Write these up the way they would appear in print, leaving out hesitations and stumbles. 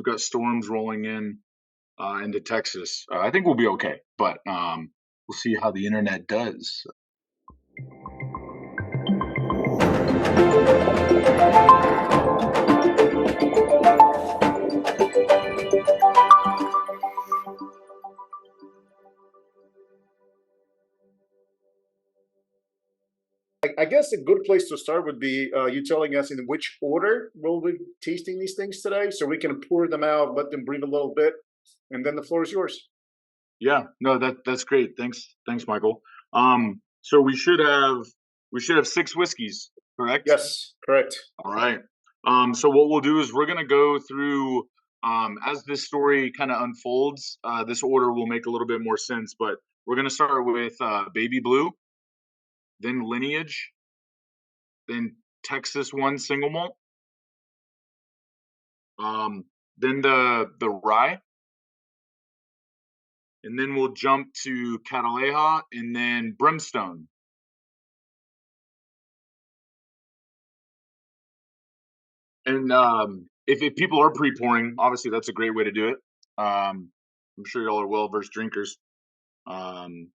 We've got storms rolling in into Texas. I think we'll be okay, but we'll see how the internet does. I guess a good place to start would be you telling us in which order we'll be tasting these things today, so we can pour them out, let them breathe a little bit, and then the floor is yours. Yeah, no, that's great. Thanks, Michael. So we should have six whiskeys, correct? Yes, correct. All right. So what we'll do is we're gonna go through as this story kind of unfolds. This order will make a little bit more sense, but we're gonna start with Baby Blue, then Lineage, then Texas One Single Malt, um, then the Rye, and then we'll jump to Cataleja, and then Brimstone. And if people are pre-pouring, obviously that's a great way to do it. I'm sure y'all are well-versed drinkers. Um,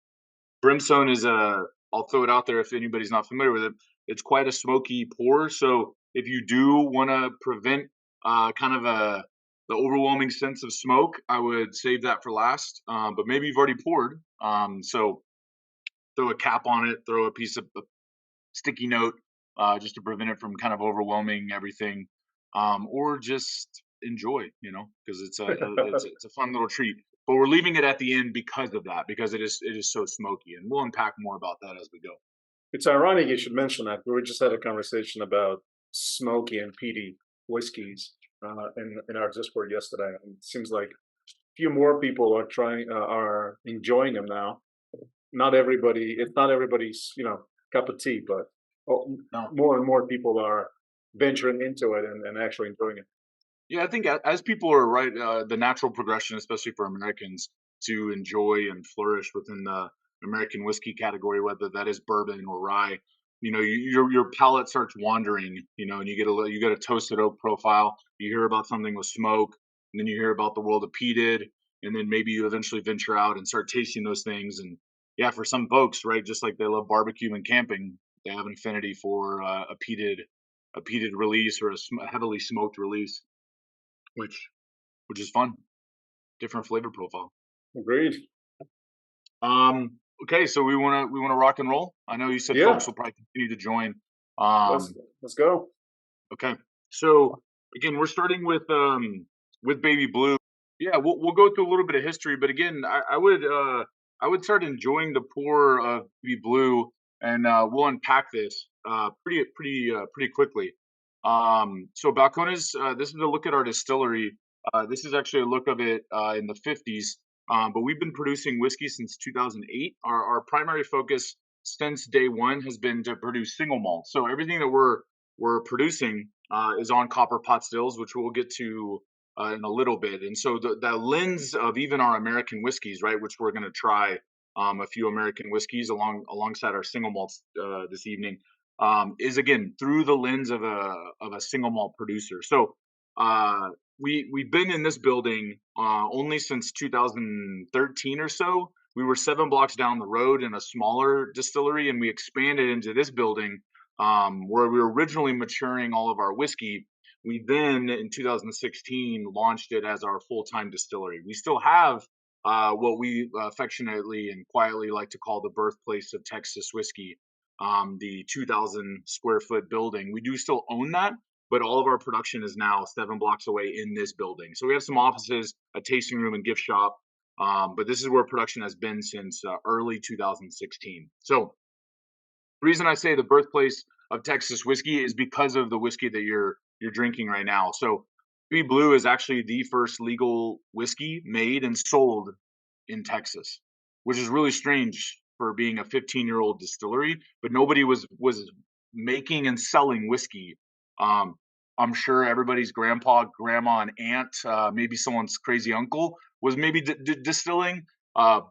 Brimstone is I'll throw it out there if anybody's not familiar with it. It's quite a smoky pour. So if you do want to prevent kind of the overwhelming sense of smoke, I would save that for last. But maybe you've already poured. So throw a cap on it, throw a piece of a sticky note just to prevent it from kind of overwhelming everything, or just enjoy, because it's a fun little treat. But we're leaving it at the end because of that, because it is so smoky, and we'll unpack more about that as we go. It's ironic you should mention that. We just had a conversation about smoky and peaty whiskeys in our Discord yesterday. And it seems like a few more people are enjoying them now. Not everybody. It's not everybody's cup of tea, but No, more and more people are venturing into it and actually enjoying it. yeah, I think as people are right, the natural progression, especially for Americans, to enjoy and flourish within the American whiskey category, whether that is bourbon or rye, your palate starts wandering, and you get a toasted oak profile. You hear about something with smoke, and then you hear about the world of peated, and then maybe you eventually venture out and start tasting those things. And yeah, for some folks, right, just like they love barbecue and camping, they have an affinity for a peated release or a heavily smoked release, which which is fun. Different flavor profile. Agreed. Okay, so we wanna rock and roll. I know you said Yeah. folks will probably continue to join. Let's Um, let's go. okay, so again, we're starting with Baby Blue. Yeah, we'll go through a little bit of history, but again, I would start enjoying the pour of Baby Blue, and we'll unpack this pretty quickly. So Balcones, this is a look at our distillery. This is actually a look of it in the 50s. But we've been producing whiskey since 2008. Our primary focus since day one has been to produce single malt. So everything that we're producing is on copper pot stills, which we'll get to in a little bit. And so the lens of even our American whiskeys, right, which we're going to try a few American whiskeys alongside our single malts this evening, is again through the lens of a single malt producer. So we've been in this building only since 2013 or so. We were 7 blocks down the road in a smaller distillery, and we expanded into this building where we were originally maturing all of our whiskey. We then, in 2016, launched it as our full-time distillery. We still have what we affectionately and quietly like to call the birthplace of Texas whiskey, the 2,000 square foot building. We do still own that, but all of our production is now 7 blocks away in this building. So we have some offices, a tasting room, and gift shop. But this is where production has been since early 2016. So the reason I say the birthplace of Texas whiskey is because of the whiskey that you're drinking right now. So Baby Blue is actually the first legal whiskey made and sold in Texas, which is really strange for being a 15-year-old distillery. But nobody was making and selling whiskey. Um, I'm sure everybody's grandpa, grandma, and aunt, maybe someone's crazy uncle was maybe distilling.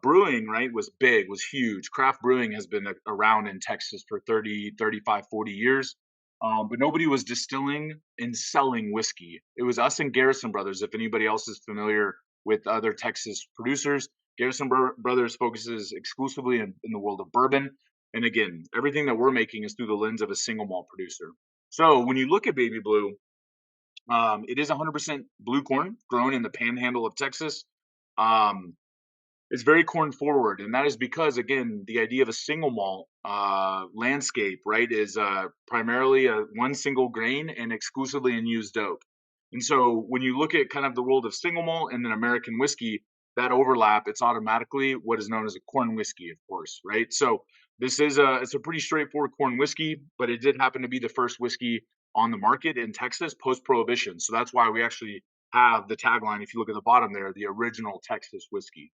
Brewing, right, was big, was huge. Craft brewing has been around in Texas for 30, 35, 40 years. but nobody was distilling and selling whiskey. It was us and Garrison Brothers. If anybody else is familiar with other Texas producers, Garrison Brothers focuses exclusively in the world of bourbon. And again, everything that we're making is through the lens of a single malt producer. So when you look at Baby Blue, it is 100% blue corn grown in the panhandle of Texas. Um, it's very corn forward, and that is because, again, the idea of a single malt landscape, right, is primarily a one single grain and exclusively in used oak. And so when you look at kind of the world of single malt and then American whiskey, that overlap, it's automatically what is known as a corn whiskey, of course, right? So this is it's a pretty straightforward corn whiskey, but it did happen to be the first whiskey on the market in Texas post prohibition. So that's why we actually have the tagline, if you look at the bottom there, the original Texas whiskey.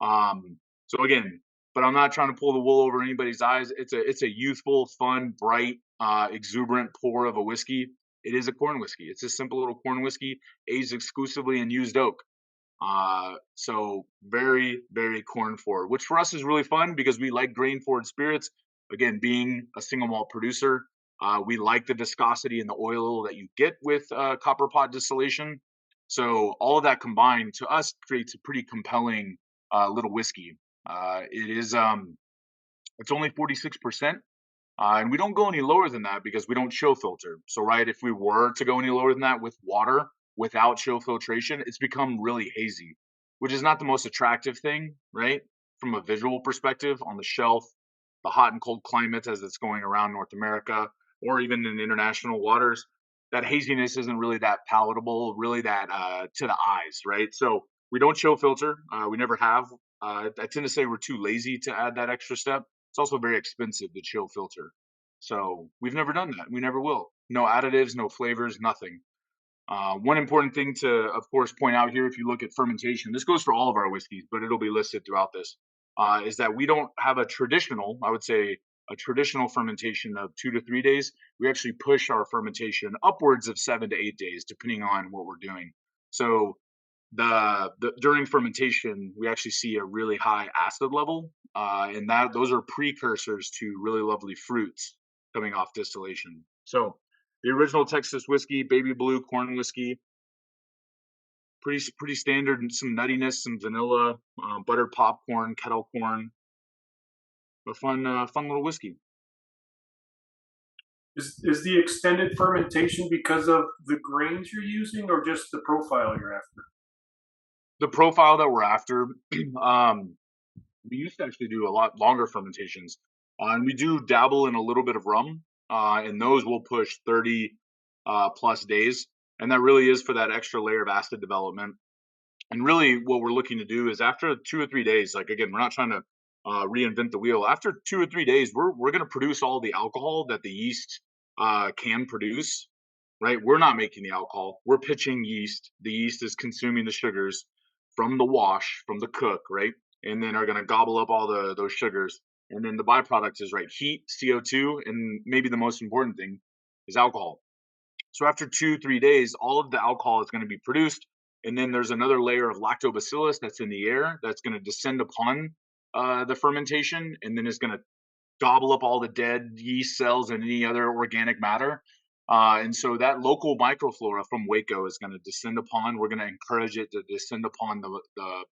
So again, but I'm not trying to pull the wool over anybody's eyes. It's a youthful, fun, bright, exuberant pour of a whiskey. It is a corn whiskey. It's a simple little corn whiskey aged exclusively in used oak. So very, very corn forward, which for us is really fun because we like grain forward spirits. Again, being a single malt producer, we like the viscosity and the oil that you get with copper pot distillation. So all of that combined to us creates a pretty compelling little whiskey. It's only 46%. And we don't go any lower than that because we don't chill filter. So, right, if we were to go any lower than that with water without chill filtration, it's become really hazy, which is not the most attractive thing, right? From a visual perspective on the shelf, the hot and cold climates as it's going around North America or even in international waters, that haziness isn't really that palatable, really that to the eyes, right? So we don't chill filter. We never have. I tend to say we're too lazy to add that extra step. It's also very expensive to chill filter. So we've never done that. We never will. No additives, no flavors, nothing. One important thing to, of course, point out here, if you look at fermentation, this goes for all of our whiskeys, but it'll be listed throughout this, is that we don't have a traditional, I would say, a traditional fermentation of 2 to 3 days. We actually push our fermentation upwards of 7 to 8 days, depending on what we're doing. So the during fermentation, we actually see a really high acid level, and that those are precursors to really lovely fruits coming off distillation. So the original Texas whiskey, Baby Blue corn whiskey, pretty standard, and some nuttiness, some vanilla, buttered popcorn, kettle corn, a fun little whiskey. Is the extended fermentation because of the grains you're using, or just the profile you're after? The profile that we're after, um, we used to actually do a lot longer fermentations, and we do dabble in a little bit of rum, and those will push 30 plus days, and that really is for that extra layer of acid development. And really, what we're looking to do is after 2 or 3 days, like again, we're not trying to reinvent the wheel. After 2 or 3 days, we're going to produce all the alcohol that the yeast can produce. Right? We're not making the alcohol. We're pitching yeast. The yeast is consuming the sugars from the wash, from the cook, right? And then are going to gobble up all those sugars. And then the byproduct is right heat, CO2, and maybe the most important thing is alcohol. So after 2 3 days, all of the alcohol is going to be produced, and then there's another layer of lactobacillus that's in the air that's going to descend upon the fermentation, and then is going to gobble up all the dead yeast cells and any other organic matter. And so that local microflora from Waco is going to descend upon. We're going to encourage it to descend upon the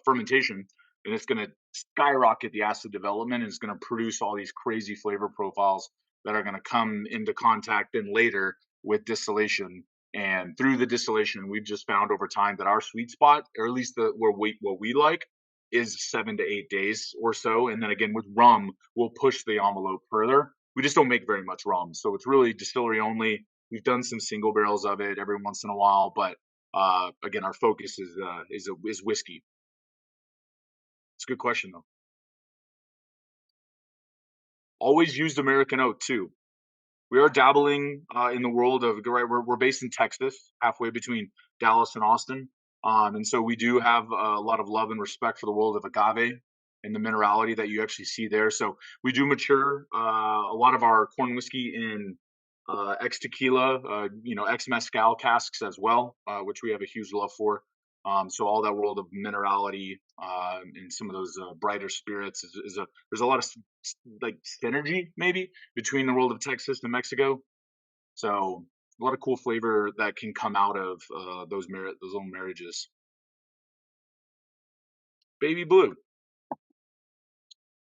fermentation, and it's going to skyrocket the acid development, and it's going to produce all these crazy flavor profiles that are going to come into contact then later with distillation. And through the distillation, we've just found over time that our sweet spot, or at least what we like, is 7 to 8 days or so. And then again, with rum, we'll push the envelope further. We just don't make very much rum, so it's really distillery only. We've done some single barrels of it every once in a while, but again, our focus is whiskey. It's a good question though. Always used American oak too. We are dabbling in the world of right. We're based in Texas, halfway between Dallas and Austin, and so we do have a lot of love and respect for the world of agave and the minerality that you actually see there. So we do mature a lot of our corn whiskey in ex tequila, ex mezcal casks as well, which we have a huge love for. So all that world of minerality and some of those brighter spirits there's a lot of like synergy maybe between the world of Texas and Mexico. So a lot of cool flavor that can come out of those little marriages. Baby Blue.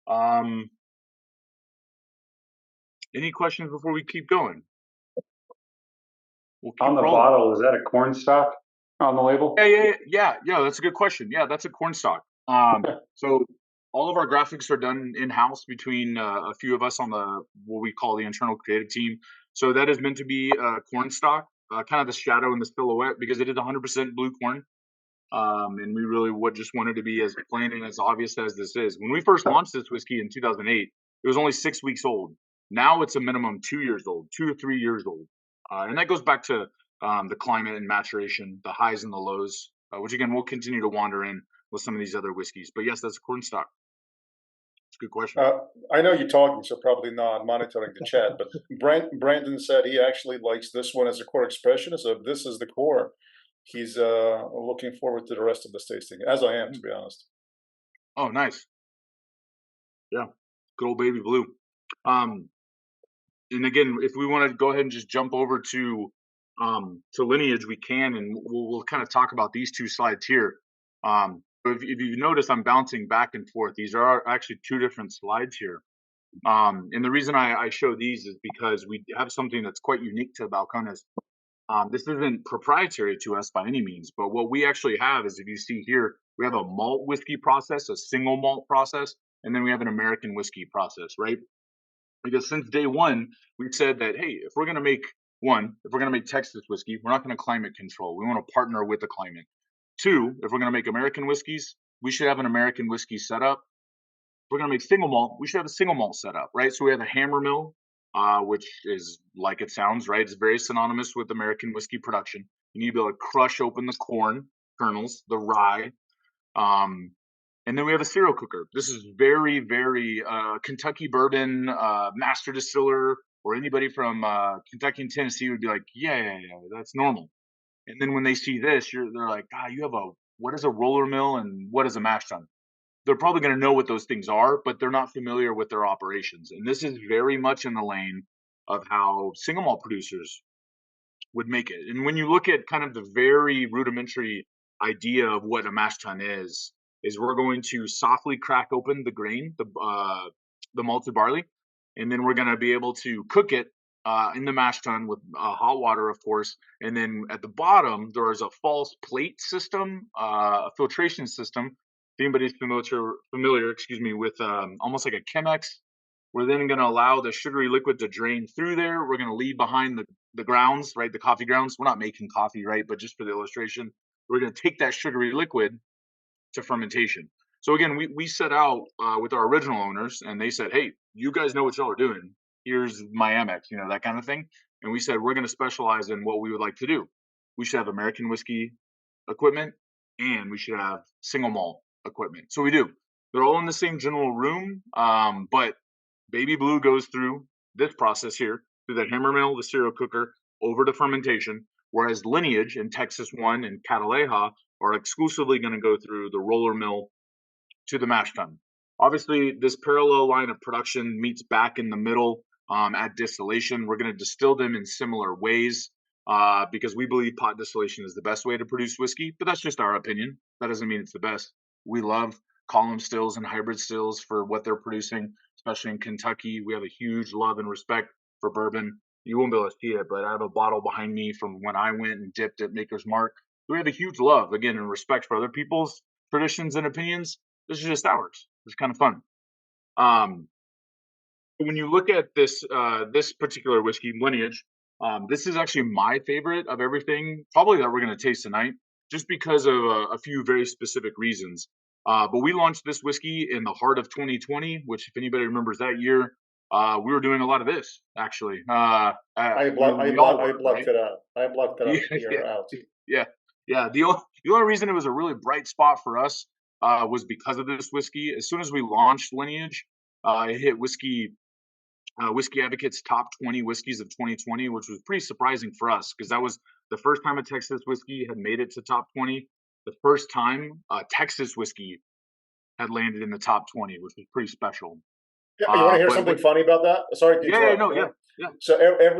Um, any questions before we keep going? We'll On keep the rolling. bottle, is that a corn stalk on the label? Yeah. That's a good question. Yeah, that's a corn stalk. So all of our graphics are done in house between a few of us on the what we call the internal creative team. So that is meant to be corn stalk, kind of the shadow and the silhouette because it is 100% blue corn. And we really would just wanted to be as plain and as obvious as this is. When we first launched this whiskey in 2008, it was only 6 weeks old. Now it's a minimum 2 years old, 2 to 3 years old, and that goes back to the climate and maturation, the highs and the lows, which again we'll continue to wander in with some of these other whiskeys. But yes, that's a corn stock. It's a good question. Uh, I know you're talking, so probably not monitoring the chat, but Brandon said he actually likes this one as a core expression. So if this is the core, he's looking forward to the rest of this tasting, as I am, to be honest. Oh, nice. Yeah, good old baby blue. Um, and again, if we want to go ahead and just jump over to Lineage, we can, and we'll kind of talk about these two slides here. If you notice, I'm bouncing back and forth. These are actually two different slides here. And the reason I show these is because we have something that's quite unique to Balcones. This isn't proprietary to us by any means, but what we actually have is, if you see here, we have a malt whiskey process, a single malt process, and then we have an American whiskey process, right? Because since day one, we've said that, hey, if we're going to make Texas whiskey, we're not going to climate control. We want to partner with the climate. Two, if we're going to make American whiskeys, we should have an American whiskey setup. If we're going to make single malt, we should have a single malt setup, right? So we have a hammer mill, which is like it sounds, right? It's very synonymous with American whiskey production. You need to be able to crush open the corn kernels, the rye, um, and then we have a cereal cooker. This is very, very Kentucky bourbon master distiller, or anybody from Kentucky and Tennessee would be like, yeah, that's normal. And then when they see this, they're like, ah, you have what is a roller mill and what is a mash tun? They're probably going to know what those things are, but they're not familiar with their operations. And this is very much in the lane of how single malt producers would make it. And when you look at kind of the very rudimentary idea of what a mash tun is we're going to softly crack open the grain, the malted barley, and then we're going to be able to cook it in the mash tun with hot water, of course. And then at the bottom, there is a false plate system, a filtration system. If anybody's familiar, excuse me, with almost like a Chemex, we're then going to allow the sugary liquid to drain through there. We're going to leave behind the grounds, right? The coffee grounds. We're not making coffee, right? But just for the illustration, we're going to take that sugary liquid to fermentation. So again, we set out with our original owners, and they said, "Hey, you guys know what y'all are doing. Here's my Amex, that kind of thing." And we said we're going to specialize in what we would like to do. We should have American whiskey equipment, and we should have single malt equipment. So we do. They're all in the same general room, but Baby Blue goes through this process here, through the hammer mill, the cereal cooker, over to fermentation, whereas Lineage and Texas One and Cataleja are exclusively going to go through the roller mill to the mash tun. Obviously, this parallel line of production meets back in the middle at distillation. We're going to distill them in similar ways because we believe pot distillation is the best way to produce whiskey, but that's just our opinion. That doesn't mean it's the best. We love column stills and hybrid stills for what they're producing, especially in Kentucky. We have a huge love and respect for bourbon. You won't be able to see it, but I have a bottle behind me from when I went and dipped at Maker's Mark. We have a huge love, again, and respect for other people's traditions and opinions. This is just ours. It's kind of fun. Um, when you look at this particular whiskey, Lineage, this is actually my favorite of everything, probably that we're going to taste tonight, just because of a few very specific reasons. But we launched this whiskey in the heart of 2020, which, if anybody remembers that year, we were doing a lot of this actually. We all I were, right? blocked it out. I blocked that Yeah, year out. yeah, yeah. The only reason it was a really bright spot for us was because of this whiskey. As soon as we launched Lineage, it hit Whiskey Advocate's top 20 whiskeys of 2020, which was pretty surprising for us because that was the first time a Texas whiskey had made it to top 20. The first time Texas whiskey had landed in the top 20, which was pretty special. Yeah, you want to hear But something funny about that? Sorry to yeah, interrupt. no, yeah. Yeah. So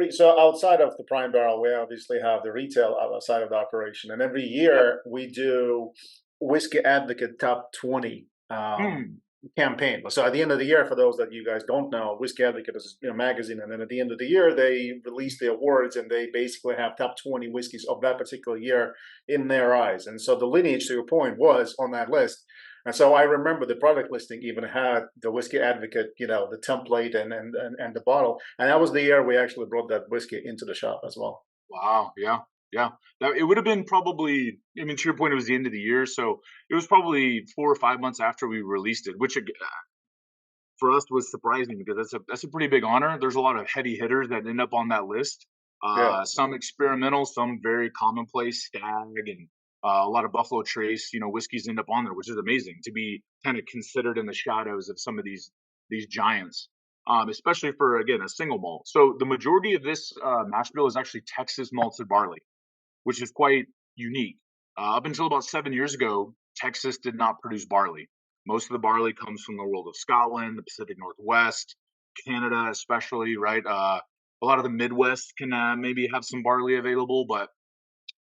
so outside of the prime barrel, we obviously have the retail side of the operation, and every Yep. year we do Whiskey Advocate Top 20 Mm. campaign. So at the end of the year, for those that you guys don't know, Whiskey Advocate is a magazine, and then at the end of the year they release the awards, and they basically have top 20 whiskeys of that particular year in their eyes. And so the Lineage, to your point, was on that list. And so I remember the product listing even had the Whiskey Advocate, the template and the bottle. And that was the year we actually brought that whiskey into the shop as well. Wow. Yeah. Yeah. That, it would have been probably, I mean, to your point, it was the end of the year. So it was probably 4 or 5 months after we released it, which for us was surprising because that's a pretty big honor. There's a lot of heavy hitters that end up on that list. Yeah. Some experimental, some very commonplace, Stag, and a lot of Buffalo Trace. Whiskeys end up on there, which is amazing to be kind of considered in the shadows of some of these giants, especially for again a single malt. So the majority of this mash bill is actually Texas malted barley, which is quite unique. Up until about 7 years ago, Texas did not produce barley. Most of the barley comes from the world of Scotland, the Pacific Northwest, Canada, especially, right? A lot of the Midwest can maybe have some barley available, but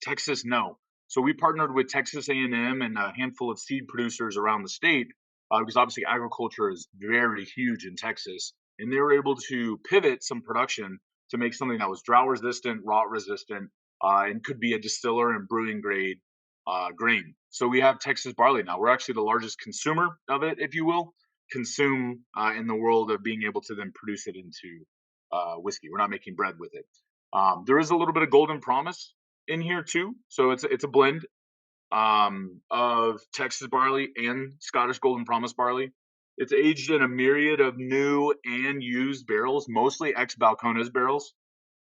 Texas, no. So we partnered with Texas A&M and a handful of seed producers around the state because obviously agriculture is very huge in Texas, and they were able to pivot some production to make something that was drought resistant, rot resistant, and could be a distiller and brewing grade grain. So we have Texas barley now. We're actually the largest consumer of it, if you will, consume in the world of being able to then produce it into whiskey. We're not making bread with it. There is a little bit of golden promise in here too. So it's a blend of Texas barley and Scottish Golden Promise barley. It's aged in a myriad of new and used barrels, mostly ex Balcones barrels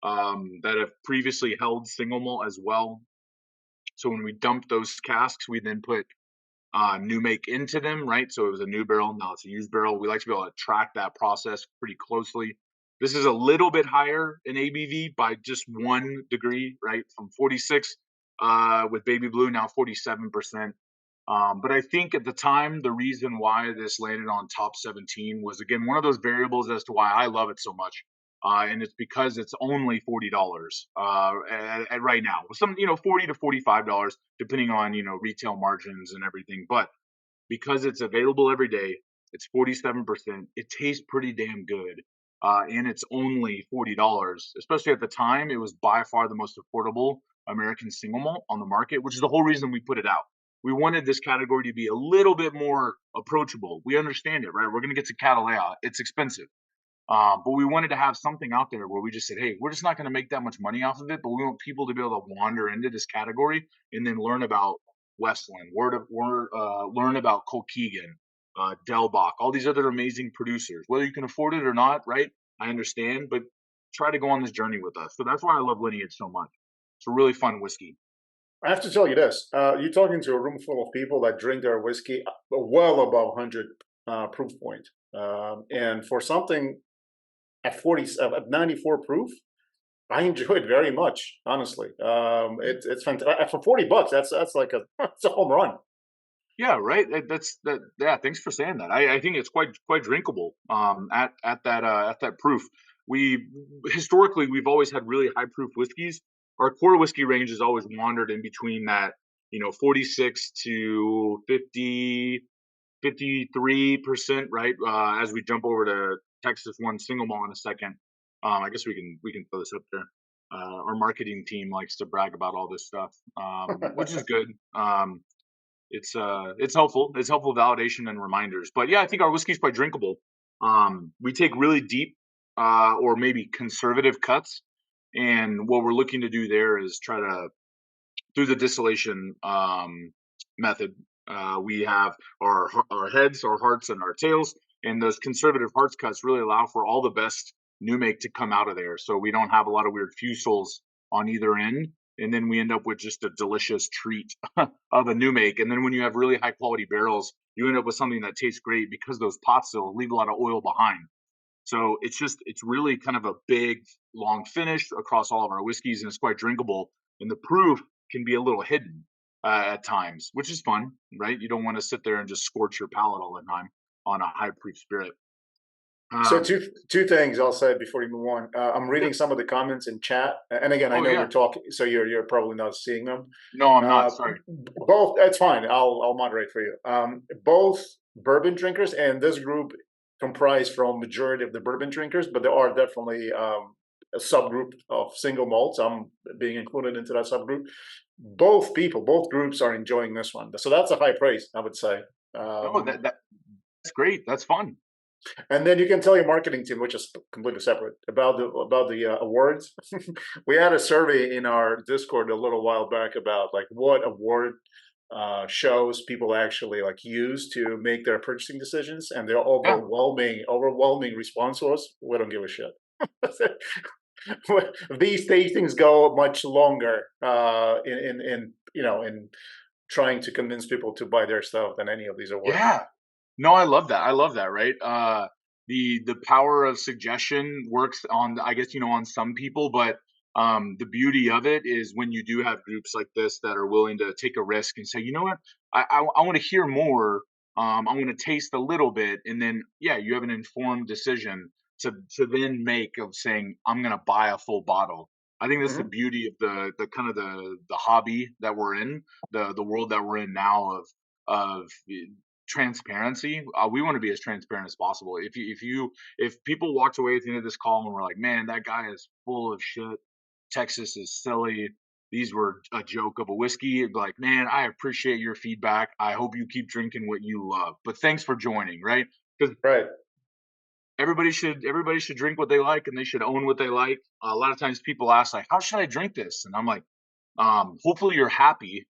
that have previously held single malt as well. So when we dump those casks, we then put new make into them, right? So it was a new barrel, now it's a used barrel. We like to be able to track that process pretty closely. This is a little bit higher in ABV by just 1 degree, right? From 46 with Baby Blue, now 47%. But I think at the time, the reason why this landed on top 17 was, again, one of those variables as to why I love it so much. And it's because it's only $40 at right now. Some, $40 to $45, depending on, retail margins and everything. But because it's available every day, it's 47%. It tastes pretty damn good. And it's only $40. Especially at the time, it was by far the most affordable American single malt on the market, which is the whole reason we put it out. We wanted this category to be a little bit more approachable. We understand it, right? We're going to get to Cataleja. It's expensive. But we wanted to have something out there where we just said, hey, we're just not going to make that much money off of it, but we want people to be able to wander into this category and then learn about Westland, learn about Colkegan, Delbach, all these other amazing producers. Whether you can afford it or not, right? I understand, but try to go on this journey with us. So that's why I love Lineage so much. It's a really fun whiskey. I have to tell you this: you're talking to a room full of people that drink their whiskey well above 100 proof point, and for something at 94 proof, I enjoy it very much. Honestly, it's fantastic for $40. That's like it's a home run. Yeah, right. That's that. Yeah, thanks for saying that. I think it's quite drinkable. At that proof, we historically we've always had really high proof whiskeys. Our core whiskey range has always wandered in between that 46 to 53%, right? As we jump over to Texas one single malt in a second. I guess we can throw this up there. Our marketing team likes to brag about all this stuff, which is good. It's helpful. It's helpful validation and reminders. But yeah, I think our whiskey's quite drinkable. We take really deep or maybe conservative cuts, and what we're looking to do there is try to through the distillation method. We have our heads, our hearts, and our tails, and those conservative hearts cuts really allow for all the best new make to come out of there. So we don't have a lot of weird fusels on either end, and then we end up with just a delicious treat of a new make. And then when you have really high quality barrels, you end up with something that tastes great because those pot stills leave a lot of oil behind. So it's really kind of a big long finish across all of our whiskeys, and it's quite drinkable. And the proof can be a little hidden at times, which is fun, right? You don't want to sit there and just scorch your palate all the time on a high proof spirit. So Um, two things I'll say before you move on. I'm yeah. reading some of the comments in chat, and again, I Oh know yeah. we're talking, so you're probably not seeing them. No, I'm not. Uh, Sorry. Both, that's fine. I'll moderate for you. Both bourbon drinkers and this group comprise from majority of the bourbon drinkers, but there are definitely a subgroup of single malts. I'm being included into that subgroup. Both groups are enjoying this one, so that's a high praise, I would say. No, Um, that's great. That's fun. and then you can tell your marketing team, which is completely separate, about the awards. We had a survey in our Discord a little while back about like what award shows people actually like use to make their purchasing decisions, and the Yeah. overwhelming response was, "We don't give a shit." These tastings go much longer in trying to convince people to buy their stuff than any of these awards. Yeah. No, I love that. I love that, right? The power of suggestion works on, I guess, on some people, but the beauty of it is when you do have groups like this that are willing to take a risk and say, you know what, I want to hear more. I want to taste a little bit, and then yeah, you have an informed decision to then make of saying, I'm gonna buy a full bottle. I think that's the Hmm. beauty of the kind of the hobby that we're in, the world that we're in now of transparency. We want to be as transparent as possible. If people walked away at the end of this call and were like, man, that guy is full of shit, Texas is silly, these were a joke of a whiskey, it'd be like, man, I appreciate your feedback, I hope you keep drinking what you love, but thanks for joining, right? Because Right. everybody should drink what they like, and they should own what they like. A lot of times people ask like, how should I drink this, and I'm like, hopefully you're happy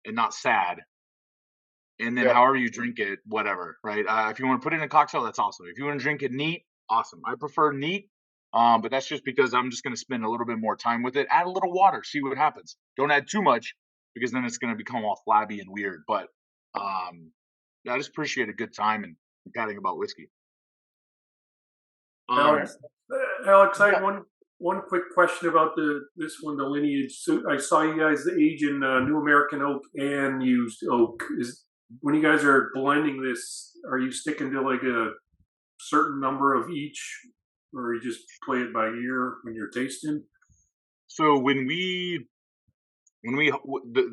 and not sad, and then Yeah. however you drink it, whatever, right? If you want to put it in a cocktail, that's awesome. If you want to drink it neat, awesome. I prefer neat, but that's just because I'm just going to spend a little bit more time with it. Add a little water, see what happens. Don't add too much because then it's going to become all flabby and weird. But yeah, I just appreciate a good time and chatting about whiskey. Um, Alex, Alex, I yeah, had one quick question about this one, the Lineage. So I saw you guys age in New American oak and used oak. Is when you guys are blending this, are you sticking to like a certain number of each, or you just play it by ear when you're tasting? so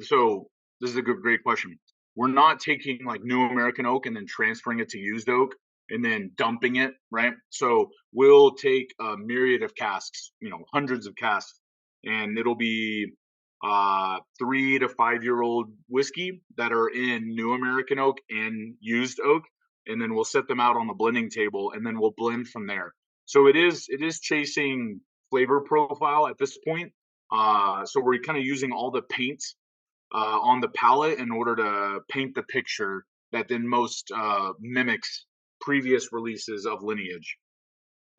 so this is a great question. We're not taking like new American oak and then transferring it to used oak and then dumping it, right? So we'll take a myriad of casks, hundreds of casks, and it'll be 3 to 5 year old whiskey that are in new American oak and used oak, and then we'll set them out on the blending table, and then we'll blend from there. So it is chasing flavor profile at this point. So we're kind of using all the paint on the palette in order to paint the picture that then most mimics previous releases of Lineage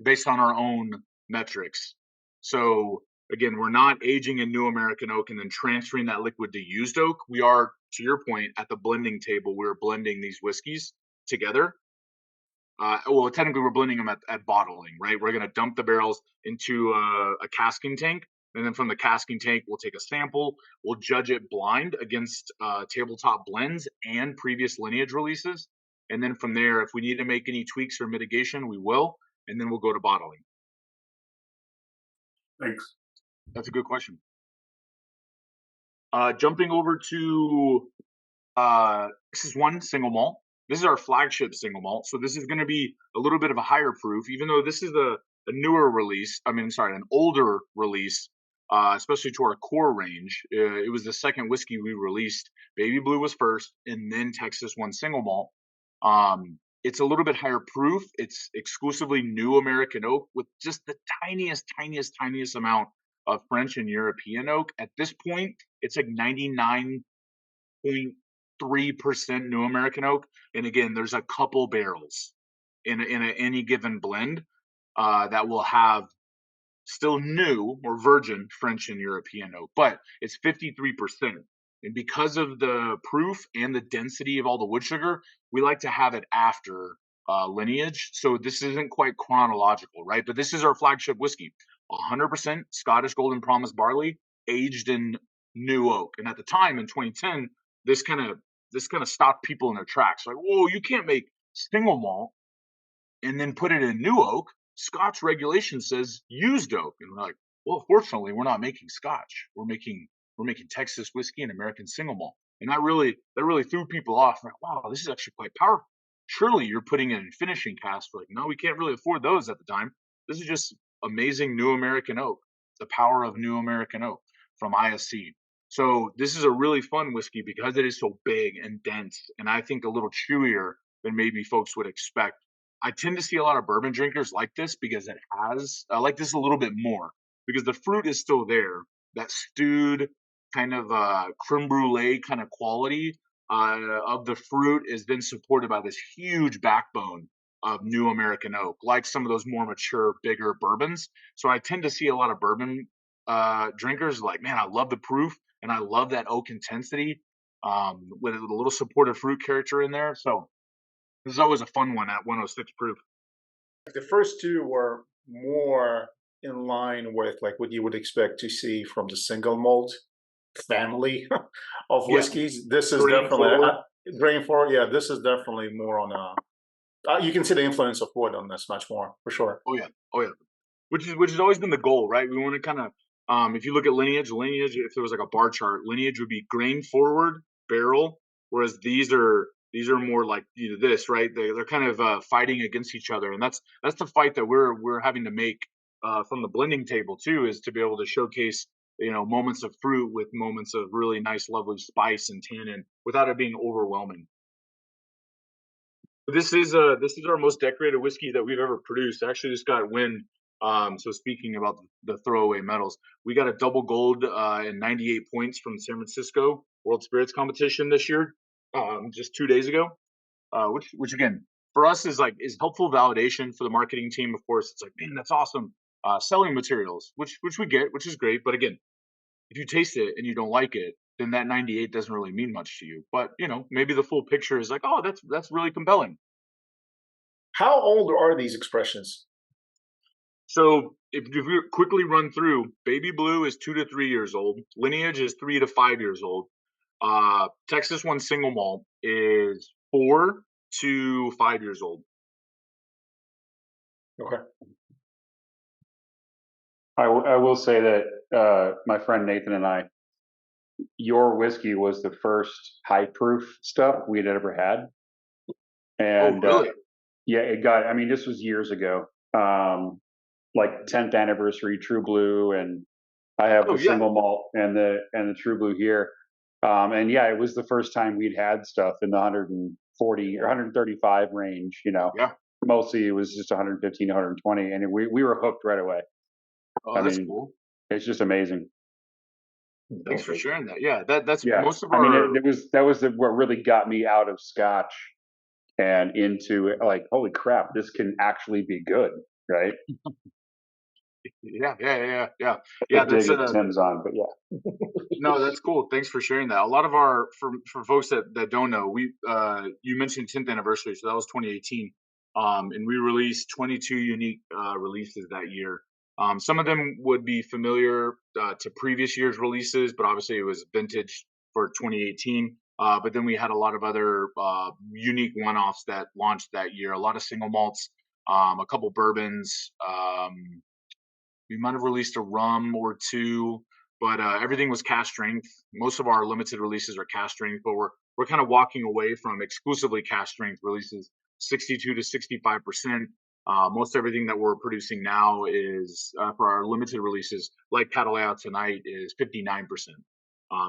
based on our own metrics. So again, we're not aging in new American oak and then transferring that liquid to used oak. We are, to your point, at the blending table, we're blending these whiskeys together. Well, technically, we're blending them at bottling, right? We're going to dump the barrels into a casking tank. And then from the casking tank, we'll take a sample. We'll judge it blind against tabletop blends and previous Lineage releases. And then from there, if we need to make any tweaks or mitigation, we will. And then we'll go to bottling. Thanks. That's a good question. Jumping over to this is one single malt. This is our flagship single malt. So this is going to be a little bit of a higher proof, even though this is a newer release. I mean, sorry, an older release, especially to our core range. It was the second whiskey we released. Baby Blue was first, and then Texas One single malt. It's a little bit higher proof. It's exclusively new American oak with just the tiniest amount of French and European oak. At this point, it's like 99.3% new American oak. And again, there's a couple barrels in any given blend that will have still new or virgin French and European oak, but it's 53%. And because of the proof and the density of all the wood sugar, we like to have it after Lineage. So this isn't quite chronological, right? But this is our flagship whiskey, 100% Scottish Golden Promise barley, aged in new oak. And at the time in 2010, this kind of stopped people in their tracks. Like, whoa, you can't make single malt and then put it in new oak, Scotch regulation says used oak. And we're like, well, fortunately, we're not making Scotch. We're making Texas whiskey and American single malt. And that really threw people off. Like, wow, this is actually quite powerful. Surely you're putting it in finishing casks. We're like, no, we can't really afford those at the time. This is just amazing new American oak. The power of new American oak from ISC. So this is a really fun whiskey because it is so big and dense, and I think a little chewier than maybe folks would expect. I tend to see a lot of bourbon drinkers like this because it has like this a little bit more because the fruit is still there. That stewed kind of creme brulee kind of quality of the fruit is then supported by this huge backbone of new American oak, like some of those more mature, bigger bourbons. So I tend to see a lot of bourbon drinkers like, man, I love the proof and I love that oak intensity with a little supportive fruit character in there. So this is always a fun one at 106 proof. The first two were more in line with like what you would expect to see from the single malt family of whiskeys. This is Grain definitely forward. grain forward. Yeah, this is definitely more on a. You can see the influence of wood on this much more for sure. Oh yeah. Which has always been the goal, right? We want to kind of if you look at lineage, if there was like a bar chart, lineage would be grain forward barrel, whereas these are more like this, right? They're kind of fighting against each other, and that's the fight that we're having to make from the blending table too, is to be able to showcase moments of fruit with moments of really nice, lovely spice and tannin without it being overwhelming. This is our most decorated whiskey that we've ever produced. Actually, just got win. So speaking about the throwaway medals, we got a double gold and 98 points from the San Francisco World Spirits Competition this year, just 2 days ago. Which again for us is helpful validation for the marketing team. Of course, it's like, man, that's awesome. Selling materials, which we get, which is great. But again, if you taste it and you don't like it, then that 98 doesn't really mean much to you. But maybe the full picture is like, oh, that's really compelling. How old are these expressions? So if we quickly run through, Baby Blue is 2 to 3 years old. Lineage is 3 to 5 years old. Texas One Single Malt is 4 to 5 years old. Okay. I will say that my friend Nathan and I, your whiskey was the first high proof stuff we'd ever had. And really? yeah, it got, I mean, this was years ago, like 10th anniversary True Blue. And I have the single malt and the True Blue here. And yeah, it was the first time we'd had stuff in the 140 or 135 range, Yeah. Mostly it was just 115, 120. And we were hooked right away. Oh, that's cool. It's just amazing. Thanks for sharing that. Yeah, that's yeah. most of our. I mean, that was what really got me out of Scotch and into like, holy crap, this can actually be good, right? Yeah. That's Tim's on, but yeah. No, that's cool. Thanks for sharing that. A lot of our for folks that don't know, we you mentioned 10th anniversary, so that was 2018, and we released 22 unique releases that year. Some of them would be familiar to previous year's releases, but obviously it was vintage for 2018. But then we had a lot of other unique one-offs that launched that year. A lot of single malts, a couple bourbons. We might have released a rum or two, but everything was cask strength. Most of our limited releases are cask strength, but we're kind of walking away from exclusively cask strength releases, 62 to 65%. Most everything that we're producing now is for our limited releases, like Cataleja tonight, is 59%.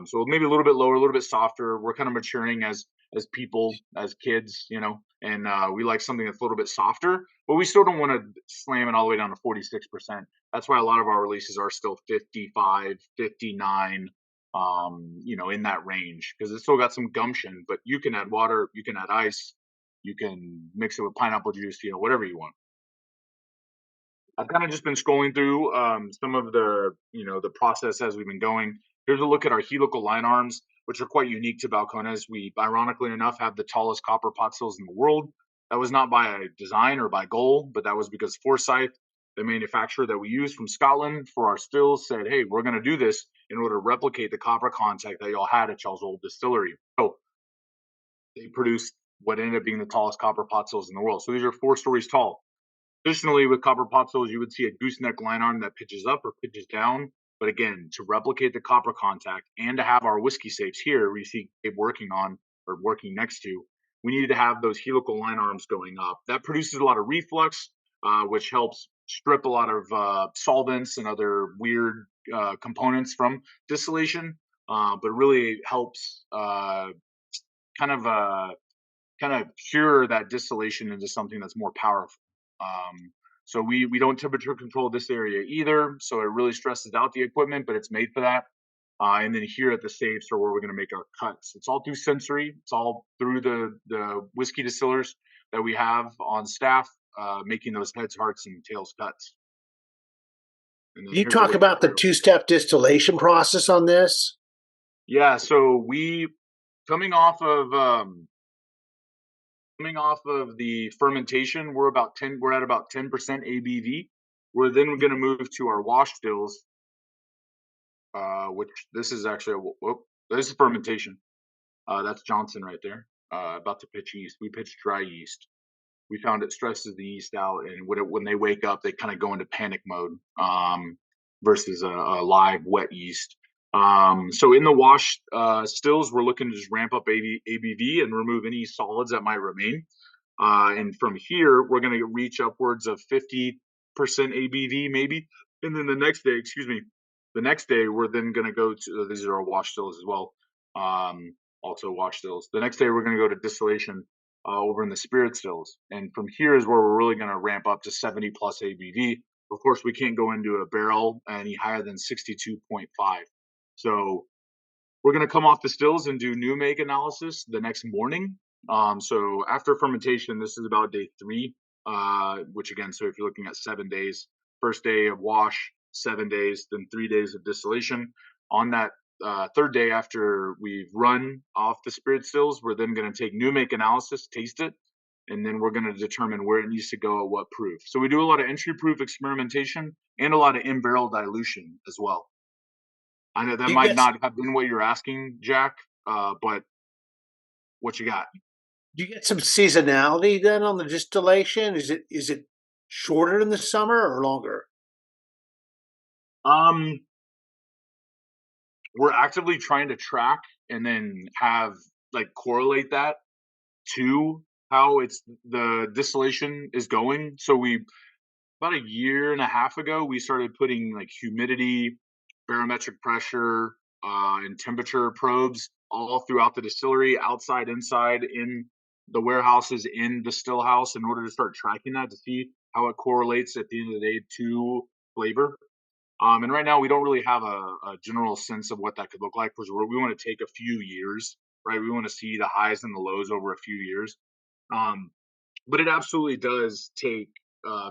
So maybe a little bit lower, a little bit softer. We're kind of maturing as people, as kids, and we like something that's a little bit softer, but we still don't want to slam it all the way down to 46%. That's why a lot of our releases are still 55, 59, in that range, because it's still got some gumption, but you can add water, you can add ice, you can mix it with pineapple juice, whatever you want. I've kind of just been scrolling through some of the process as we've been going. Here's a look at our helical line arms, which are quite unique to Balcones. We, ironically enough, have the tallest copper pot stills in the world. That was not by design or by goal, but that was because Forsyth, the manufacturer that we use from Scotland for our stills, said, hey, we're going to do this in order to replicate the copper content that y'all had at y'all's old distillery. So they produced what ended up being the tallest copper pot stills in the world. So these are 4 stories tall. Traditionally, with copper pot stills, you would see a gooseneck line arm that pitches up or pitches down. But again, to replicate the copper contact and to have our whiskey safes here, we see Gabe working on or working next to, we needed to have those helical line arms going up. That produces a lot of reflux, which helps strip a lot of solvents and other weird components from distillation, but really helps kind of cure that distillation into something that's more powerful. So we don't temperature control this area either, so it really stresses out the equipment, but it's made for that. And then here at the safes are where we're going to make our cuts. It's all through sensory. It's all through the whiskey distillers that we have on staff, making those heads, hearts, and tails cuts. And then you talk about the 2-step distillation process on this? Yeah. So coming off of the fermentation, we're at about 10% ABV. We're then going to move to our wash stills, which this is actually this is fermentation. That's Johnson right there. About to pitch yeast. We pitched dry yeast. We found it stresses the yeast out, and when they wake up, they kind of go into panic mode versus a live wet yeast. So in the wash stills, we're looking to just ramp up ABV and remove any solids that might remain. And from here, we're going to reach upwards of 50% ABV maybe. And then the next day, we're then going to go to, these are our wash stills as well. Also wash stills. The next day, we're going to go to distillation over in the spirit stills. And from here is where we're really going to ramp up to 70 plus ABV. Of course, we can't go into a barrel any higher than 62.5. So we're going to come off the stills and do new make analysis the next morning. So after fermentation, this is about day 3, which again, so if you're looking at 7 days, first day of wash, 7 days, then 3 days of distillation. On that third day after we've run off the spirit stills, we're then going to take new make analysis, taste it, and then we're going to determine where it needs to go at what proof. So we do a lot of entry proof experimentation and a lot of in-barrel dilution as well. I know that might not have been what you're asking, Jack, but what you got? Do you get some seasonality then on the distillation? Is it shorter in the summer or longer? We're actively trying to track and then have correlate that to how the distillation is going. So about a year and a half ago, we started putting humidity, barometric pressure, and temperature probes all throughout the distillery, outside, inside, in the warehouses, in the still house, in order to start tracking that to see how it correlates at the end of the day to flavor. And right now we don't really have a general sense of what that could look like, because we want to take a few years, right? We want to see the highs and the lows over a few years. But it absolutely does take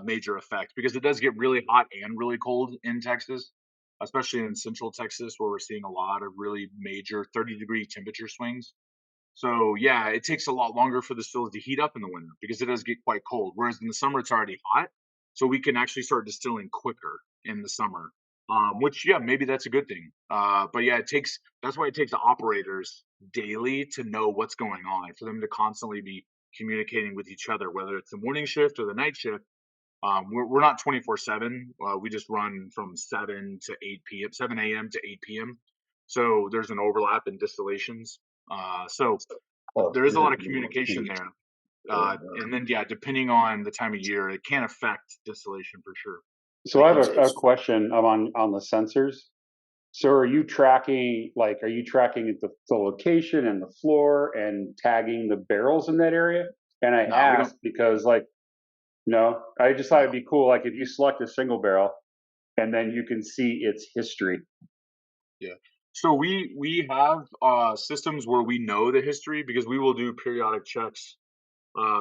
major effect, because it does get really hot and really cold in Texas, especially in central Texas, where we're seeing a lot of really major 30-degree temperature swings. So yeah, it takes a lot longer for the stills to heat up in the winter, because it does get quite cold. Whereas in the summer, it's already hot. So we can actually start distilling quicker in the summer, which, yeah, maybe that's a good thing. But yeah, that's why it takes the operators daily to know what's going on, for them to constantly be communicating with each other, whether it's the morning shift or the night shift. We're not 24/7. We just run from 7 to 8 p.m., 7 a.m. to 8 p.m. So there's an overlap in distillations. So there is a lot of communication there. And then, yeah, depending on the time of year, it can affect distillation for sure. So I have a question on the sensors. So are you tracking the location and the floor and tagging the barrels in that area? And I asked because no, I just thought it'd be cool. If you select a single barrel and then you can see its history. Yeah. So we have systems where we know the history, because we will do periodic checks.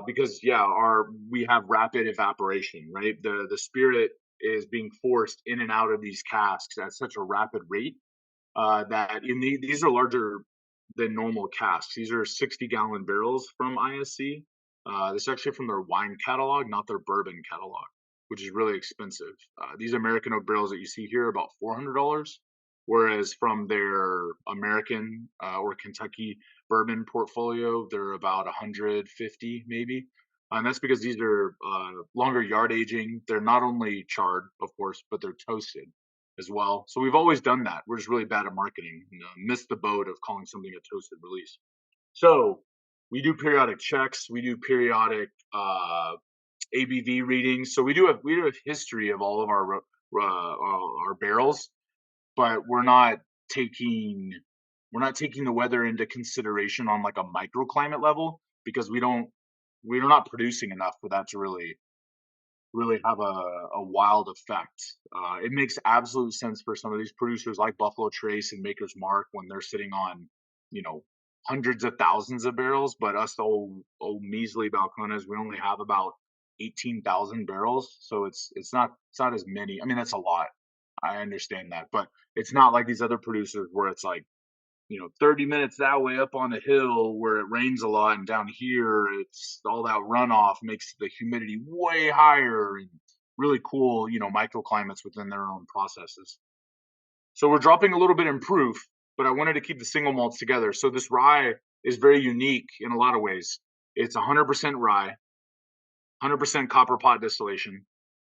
Because we have rapid evaporation, right? The spirit is being forced in and out of these casks at such a rapid rate that these are larger than normal casks. These are 60-gallon barrels from ISC. This is actually from their wine catalog, not their bourbon catalog, which is really expensive. These American oak barrels that you see here are about $400. whereas from their American or Kentucky bourbon portfolio, they're about 150 maybe. And that's because these are longer yard aging. They're not only charred, of course, but they're toasted as well. So we've always done that. We're just really bad at marketing. Missed the boat of calling something a toasted release. So we do periodic checks. We do periodic ABV readings. So we do a history of all of our barrels, but we're not taking the weather into consideration on like a microclimate level, because we're not producing enough for that to really have a wild effect. It makes absolute sense for some of these producers like Buffalo Trace and Maker's Mark when they're sitting on, hundreds of thousands of barrels. But us old measly Balcones, we only have about 18,000 barrels. So it's not as many. I mean, that's a lot. I understand that, but it's not like these other producers where it's like, 30 minutes that way up on the hill where it rains a lot, and down here it's all that runoff makes the humidity way higher, and really cool, microclimates within their own processes. So we're dropping a little bit in proof, but I wanted to keep the single malts together. So this rye is very unique in a lot of ways. It's 100% rye, 100% copper pot distillation.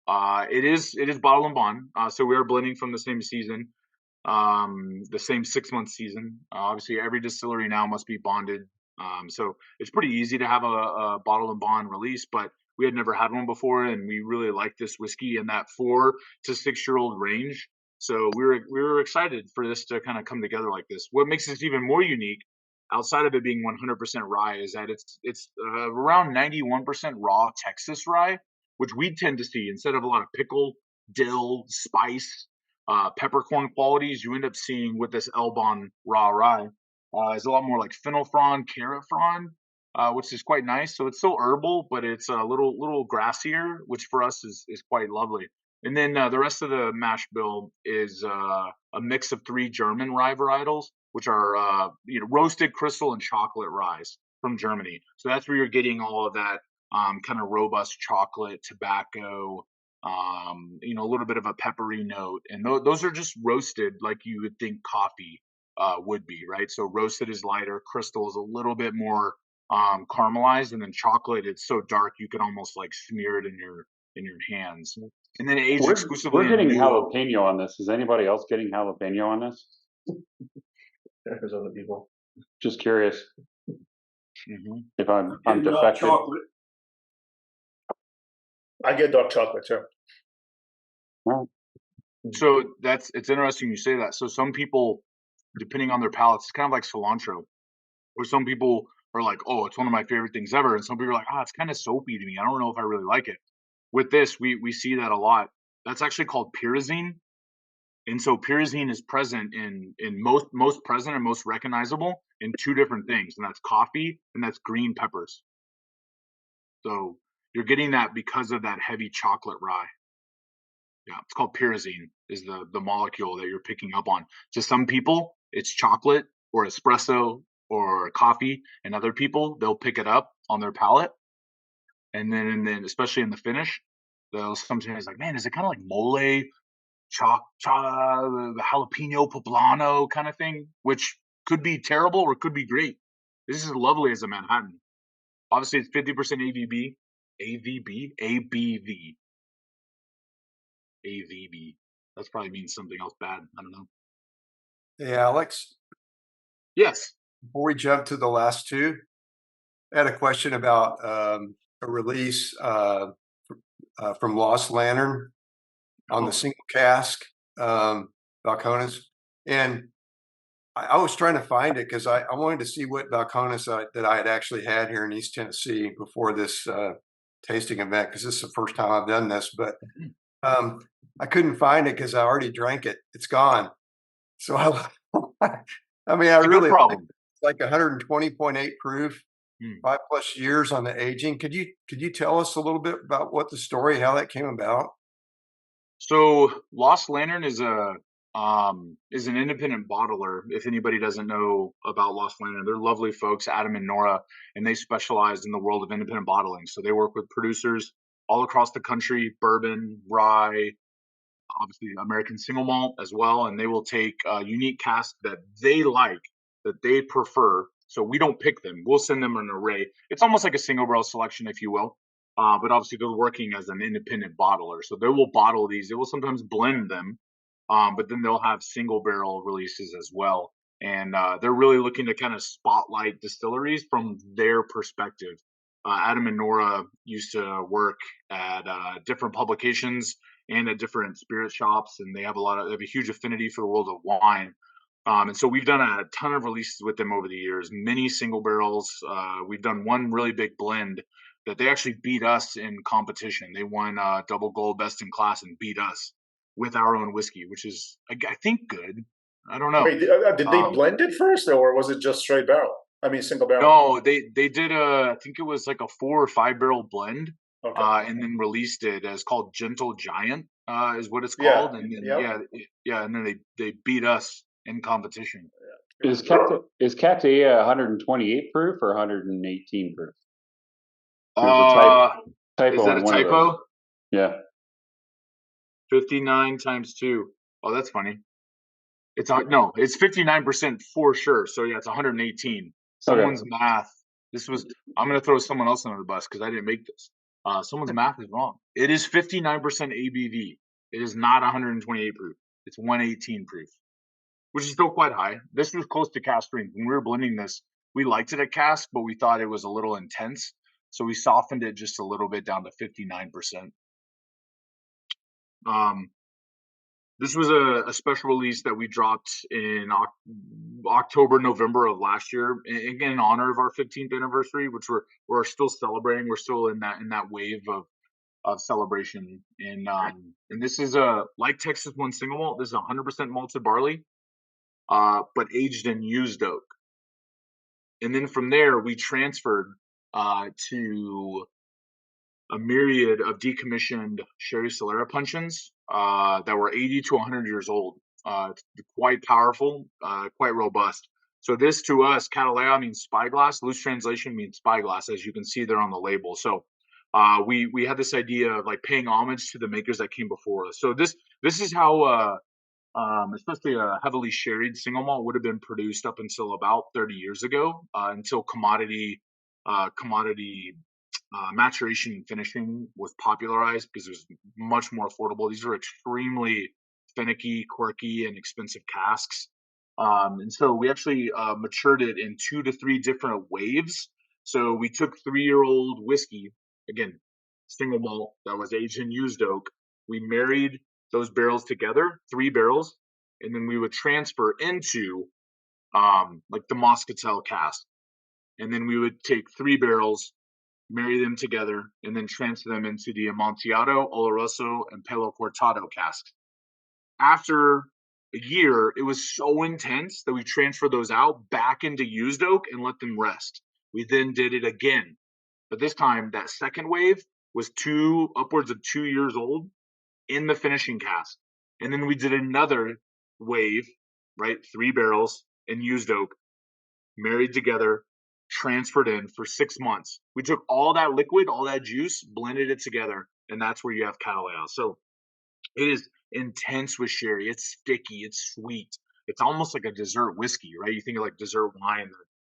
It is bottle and bond. So we are blending from the same season. The same 6-month season. Obviously, every distillery now must be bonded. So it's pretty easy to have a bottle and bond release, but we had never had one before, and we really liked this whiskey in that 4 to 6 year old range. So we were excited for this to kind of come together like this. What makes this even more unique, outside of it being 100% rye, is that it's around 91% raw Texas rye, which we tend to see instead of a lot of pickle, dill, spice, peppercorn qualities. You end up seeing with this Elbon raw rye is a lot more like fennel frond, carrot frond, which is quite nice. So it's still herbal, but it's a little grassier, which for us is quite lovely. And then the rest of the mash bill is a mix of 3 German rye varietals, which are roasted crystal and chocolate rye from Germany. So that's where you're getting all of that kind of robust chocolate, tobacco, a little bit of a peppery note. And those are just roasted like you would think coffee would be, right? So roasted is lighter, crystal is a little bit more caramelized, and then chocolate, it's so dark you can almost like smear it in your hands. And then aged exclusively. We're getting jalapeno on this. Is anybody else getting jalapeno on this? There's other people. Just curious. Mm-hmm. If I'm defective. Chocolate. I get dark chocolate too. So it's interesting you say that. So some people, depending on their palates, it's kind of like cilantro, where some people are like, oh, it's one of my favorite things ever, and some people are like, it's kind of soapy to me. I don't know if I really like it. With this, we see that a lot. That's actually called pyrazine. And so pyrazine is present in most present and most recognizable in 2 different things, and that's coffee and that's green peppers. So you're getting that because of that heavy chocolate rye. Yeah, it's called pyrazine, is the molecule that you're picking up on. To some people, it's chocolate or espresso or coffee, and other people, they'll pick it up on their palate. And then especially in the finish, they'll sometimes like, man, is it kind of like mole, the jalapeno poblano kind of thing, which could be terrible or could be great. This is lovely as a Manhattan. Obviously, it's 50% ABV. That probably means something else bad. I don't know. Hey, Alex. Yes. Before we jump to the last 2, I had a question about a release from Lost Lantern on the single cask Balcones. And I was trying to find it because I wanted to see what Balcones that I had actually had here in East Tennessee before this tasting event, because this is the first time I've done this. But I couldn't find it because I already drank it. It's gone. So I mean, I really like 120.8 proof, 5+ years on the aging. Could you tell us a little bit about what the story, how that came about? So Lost Lantern is an independent bottler. If anybody doesn't know about Lost Lantern, they're lovely folks, Adam and Nora, and they specialize in the world of independent bottling. So they work with producers all across the country, bourbon, rye, obviously American single malt as well, and they will take unique casks that they like, that they prefer. So we don't pick them. We'll send them an array. It's almost like a single barrel selection, if you will. But obviously they're working as an independent bottler. So they will bottle these. They will sometimes blend them, but then they'll have single barrel releases as well. And they're really looking to kind of spotlight distilleries from their perspective. Adam and Nora used to work at different publications and at different spirit shops, and they have a huge affinity for the world of wine. And so we've done a ton of releases with them over the years, many single barrels. We've done one really big blend that they actually beat us in competition. They won double gold best in class and beat us with our own whiskey, which is, I think, good. I don't know. Wait, did they blend it first, or was it just straight barrel? I mean, single barrel. No, they did I think it was like a 4 or 5 barrel blend, Okay. and then released it as called Gentle Giant, is what it's called. Yeah. And then, Yep. and then they beat us in competition. Is Cataleja 128 proof or 118 proof? There's a typo is that in a one of those. typo? Yeah. 59 times 2. Oh, that's funny. It's 59% for sure. So yeah, it's 118. Someone's math. I'm going to throw someone else under the bus because I didn't make this. Someone's math is wrong. It is 59% ABV. It is not 128 proof. It's 118 proof, which is still quite high. This was close to cask strength. When we were blending this, we liked it at cask, but we thought it was a little intense. So we softened it just a little bit down to 59%. This was a special release that we dropped in October, November of last year, again in honor of our 15th anniversary, which we're still celebrating. We're still in that wave of celebration, and this is like Texas One Single Malt. This is 100% malted barley, but aged in used oak. And then from there, we transferred to a myriad of decommissioned sherry Solera puncheons that were 80 to 100 years old. Quite powerful, quite robust. So this to us, Cataleja means spyglass. Loose translation means spyglass, as you can see there on the label. So we had this idea of like paying homage to the makers that came before us. So this is how especially a heavily sherried single malt would have been produced up until about 30 years ago, until commodity maturation and finishing was popularized because it was much more affordable. These are extremely finicky, quirky, and expensive casks. And so we actually matured it in 2 to 3 different waves. So we took 3-year-old whiskey, again, single malt that was aged in used oak. We married those barrels together, 3 barrels, and then we would transfer into like the Moscatel cask. And then we would take 3 barrels, marry them together, and then transfer them into the Amontillado, Oloroso, and Pelo Cortado casks. After a year, it was so intense that we transferred those out back into used oak and let them rest. We then did it again, but this time that second wave was upwards of 2 years old in the finishing cask. And then we did another wave, right? 3 barrels in used oak, married together, transferred in for 6 months. We took all that liquid, all that juice, blended it together, and that's where you have Cataleja. So it is intense with sherry. It's sticky. It's sweet. It's almost like a dessert whiskey, right? You think of like dessert wine,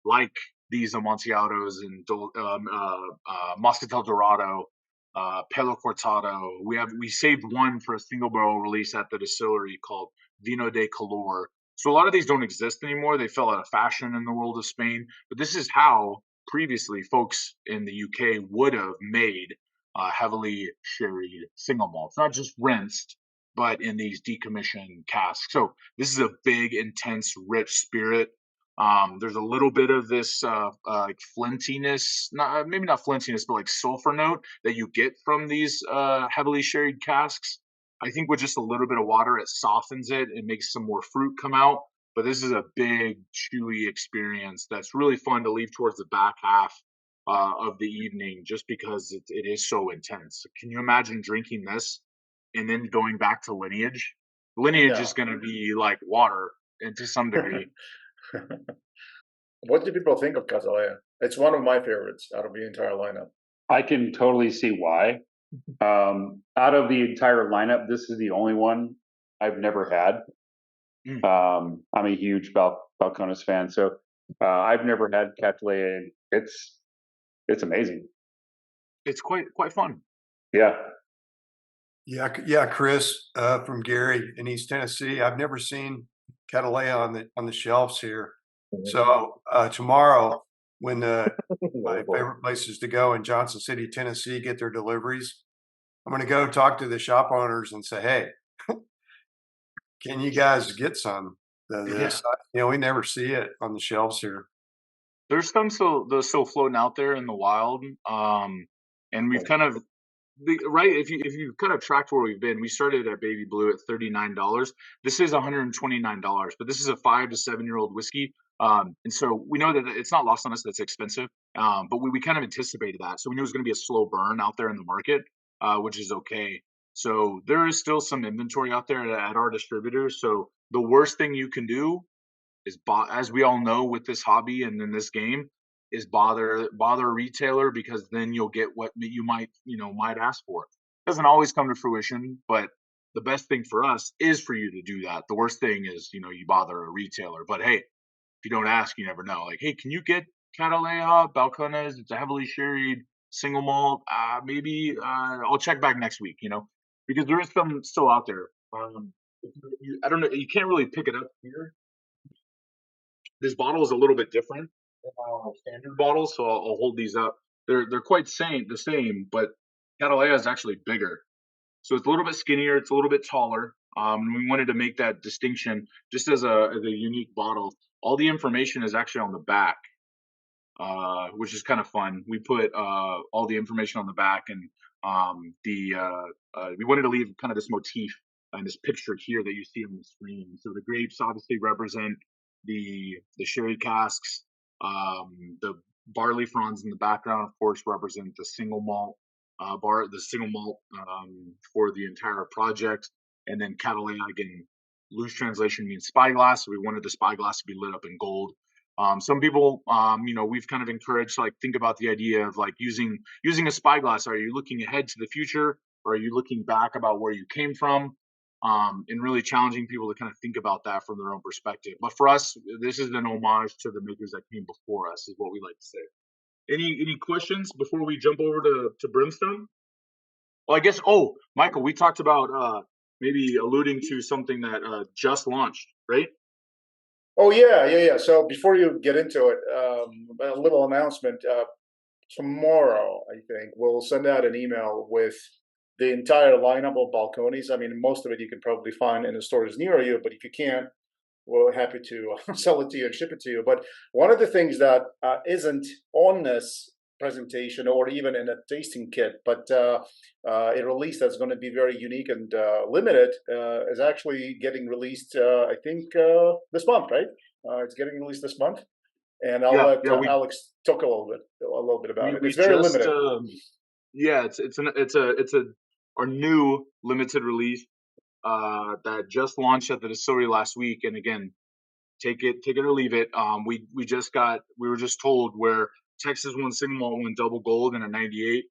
like these Amontillados and Moscatel Dorado, Pelo Cortado. We saved one for a single barrel release at the distillery called Vino de Color. So a lot of these don't exist anymore. They fell out of fashion in the world of Spain. But this is how previously folks in the UK would have made heavily sherried single malts, not just rinsed, but in these decommissioned casks. So this is a big, intense, rich spirit. There's a little bit of this like flintiness, maybe not flintiness, but like sulfur note that you get from these heavily sherried casks. I think with just a little bit of water, it softens it and makes some more fruit come out. But this is a big, chewy experience that's really fun to leave towards the back half of the evening, just because it is so intense. Can you imagine drinking this and then going back to Lineage? Lineage is going to be like water, and to some degree. What do people think of Cataleja? It's one of my favorites out of the entire lineup. I can totally see why. Out of the entire lineup, this is the only one I've never had. I'm a huge Balcones fan, so I've never had Cataleja. It's amazing. It's quite fun. Yeah. Yeah, Chris from Gary in East Tennessee. I've never seen Cataleja on the shelves here. So tomorrow, when my favorite places to go in Johnson City, Tennessee, get their deliveries, I'm going to go talk to the shop owners and say, "Hey, can you guys get some of this?" We never see it on the shelves here. There's some still floating out there in the wild, and we've kind of if you kind of tracked where we've been, we started at Baby Blue at $39. This is $129, but this is a 5 to 7-year-old whiskey, and so we know that it's not lost on us that's expensive, but we kind of anticipated that, so we knew it was going to be a slow burn out there in the market, which is okay. So there is still some inventory out there at our distributors. So the worst thing you can do is, as we all know with this hobby and in this game, is bother a retailer, because then you'll get what you might ask for. It doesn't always come to fruition, but the best thing for us is for you to do that. The worst thing is, you bother a retailer. But hey, if you don't ask, you never know. Like, hey, can you get Cataleja, Balcones? It's a heavily sherried single malt. Maybe I'll check back next week, because there is some still out there. I don't know. You can't really pick it up here. This bottle is a little bit different than our standard bottles, so I'll hold these up. They're quite the same, but Cataleja is actually bigger. So it's a little bit skinnier, it's a little bit taller. We wanted to make that distinction just as a unique bottle. All the information is actually on the back, which is kind of fun. We put all the information on the back, and we wanted to leave kind of this motif and this picture here that you see on the screen. So the grapes obviously represent the sherry casks. The barley fronds in the background, of course, represent the single malt for the entire project. And then Cataleja, again, loose translation means spyglass. So we wanted the spyglass to be lit up in gold. Some people, we've kind of encouraged, like, think about the idea of like using a spyglass. Are you looking ahead to the future, or are you looking back about where you came from? And really challenging people to kind of think about that from their own perspective. But for us, this is an homage to the makers that came before us, is what we like to say. Any questions before we jump over to Brimstone? Well, I guess, Michael, we talked about maybe alluding to something that just launched, right? Oh, yeah. So before you get into it, a little announcement. Tomorrow, I think, we'll send out an email with the entire lineup of Balcones. I mean, most of it you can probably find in the stores near you, but if you can't, we're happy to sell it to you and ship it to you. But one of the things that isn't on this presentation or even in a tasting kit, but a release that's going to be very unique and limited is actually getting released, I think, this month, right? It's getting released this month. And I'll let Alex talk a little bit about it. It's very limited. It's our new limited release that just launched at the distillery last week. And again, take it or leave it. We were just told where Texas won single malt, won double gold in a 98.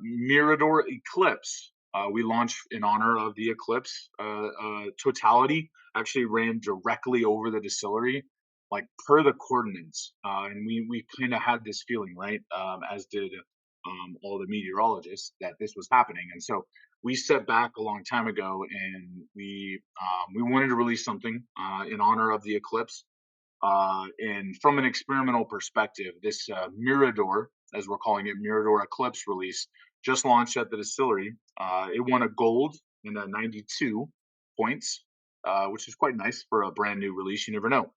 Mirador Eclipse. We launched in honor of the Eclipse. Totality actually ran directly over the distillery, like per the coordinates, and we kind of had this feeling, right, as did all the meteorologists, that this was happening. And so we set back a long time ago, and we wanted to release something in honor of the Eclipse. And from an experimental perspective, this Mirador, as we're calling it, Mirador Eclipse release, just launched at the distillery. It won a gold in a 92 points, which is quite nice for a brand new release. You never know.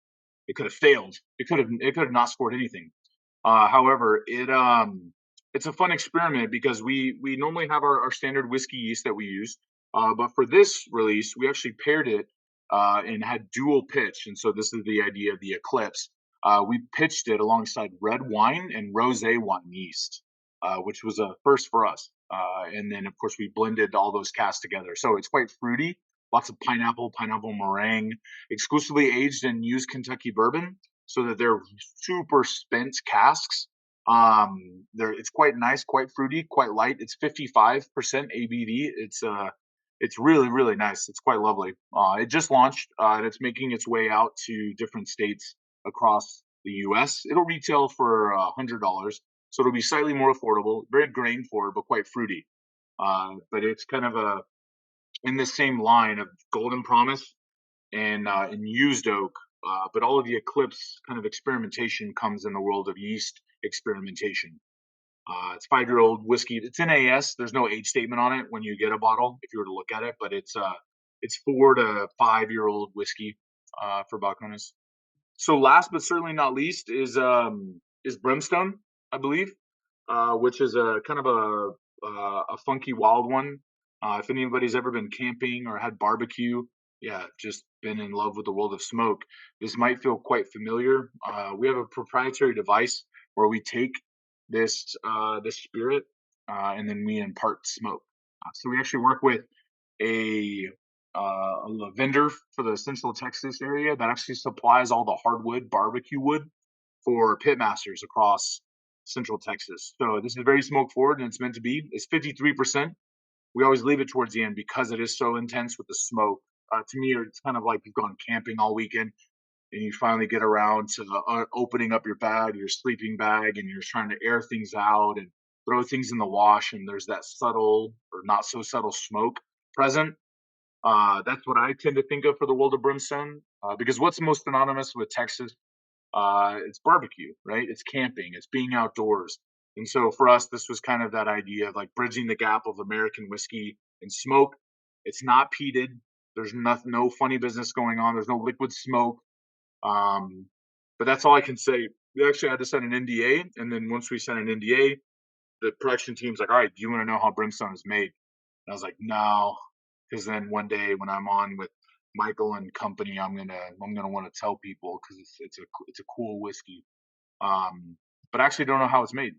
It could have failed. It could have not scored anything. However, it's a fun experiment because we normally have our standard whiskey yeast that we use, but for this release, we actually paired it and had dual pitch. And so this is the idea of the Eclipse. We pitched it alongside red wine and rosé wine yeast, which was a first for us. And then, of course, we blended all those casks together. So it's quite fruity. Lots of pineapple meringue, exclusively aged in used Kentucky bourbon, so that they're super spent casks. It's quite nice, quite fruity, quite light. It's 55% ABV. It's really, really nice. It's quite lovely. It just launched, and it's making its way out to different states across the U.S. It'll retail for $100, so it'll be slightly more affordable. Very grain forward, but quite fruity. But it's kind of in the same line of Golden Promise and used oak. But all of the Eclipse kind of experimentation comes in the world of yeast experimentation. It's 5-year-old whiskey. It's NAS. There's no age statement on it when you get a bottle, if you were to look at it. But it's 4 to 5-year-old whiskey for Balcones. So last but certainly not least is Brimstone, I believe, which is a kind of a funky wild one. If anybody's ever been camping or had barbecue, just been in love with the world of smoke, this might feel quite familiar. We have a proprietary device where we take this spirit and then we impart smoke. So we actually work with a vendor for the Central Texas area that actually supplies all the hardwood barbecue wood for pit masters across Central Texas. So this is very smoke forward, and it's meant to be. It's 53%. We always leave it towards the end because it is so intense with the smoke. To me, it's kind of like you've gone camping all weekend and you finally get around to opening up your bag, your sleeping bag, and you're trying to air things out and throw things in the wash, and there's that subtle or not so subtle smoke present. That's what I tend to think of for the world of Brimstone, because what's most synonymous with Texas? It's barbecue, right? It's camping, it's being outdoors. And so for us, this was kind of that idea of like bridging the gap of American whiskey and smoke. It's not peated. There's no funny business going on. There's no liquid smoke. But that's all I can say. We actually had to sign an NDA. And then once we signed an NDA, the production team's like, all right, do you want to know how Brimstone is made? And I was like, no, because then one day when I'm on with Michael and company, I'm gonna want to tell people because it's a cool whiskey. But I actually don't know how it's made.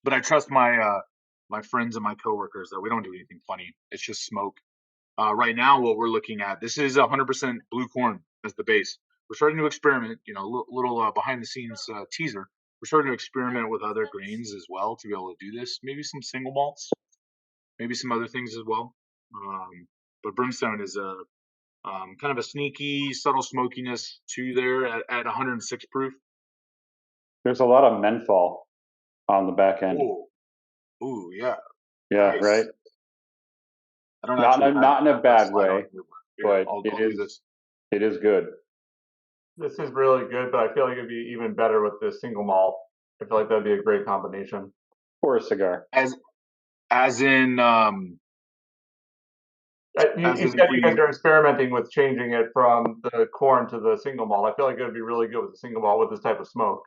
But I trust my friends and my coworkers that we don't do anything funny. It's just smoke. Right now, what we're looking at, this is 100% blue corn as the base. We're starting to experiment, little behind the scenes teaser. We're starting to experiment with other grains as well to be able to do this. Maybe some single malts, maybe some other things as well. But Brimstone is kind of a sneaky, subtle smokiness to there at 106 proof. There's a lot of menthol on the back end. Ooh, yeah. Yeah, nice. right. I don't not in a bad way, but I'll it is good. This is really good, but I feel like it'd be even better with this single malt. I feel like that'd be a great combination. For a cigar. As in you said you guys are experimenting with changing it from the corn to the single malt. I feel like it would be really good with the single malt with this type of smoke.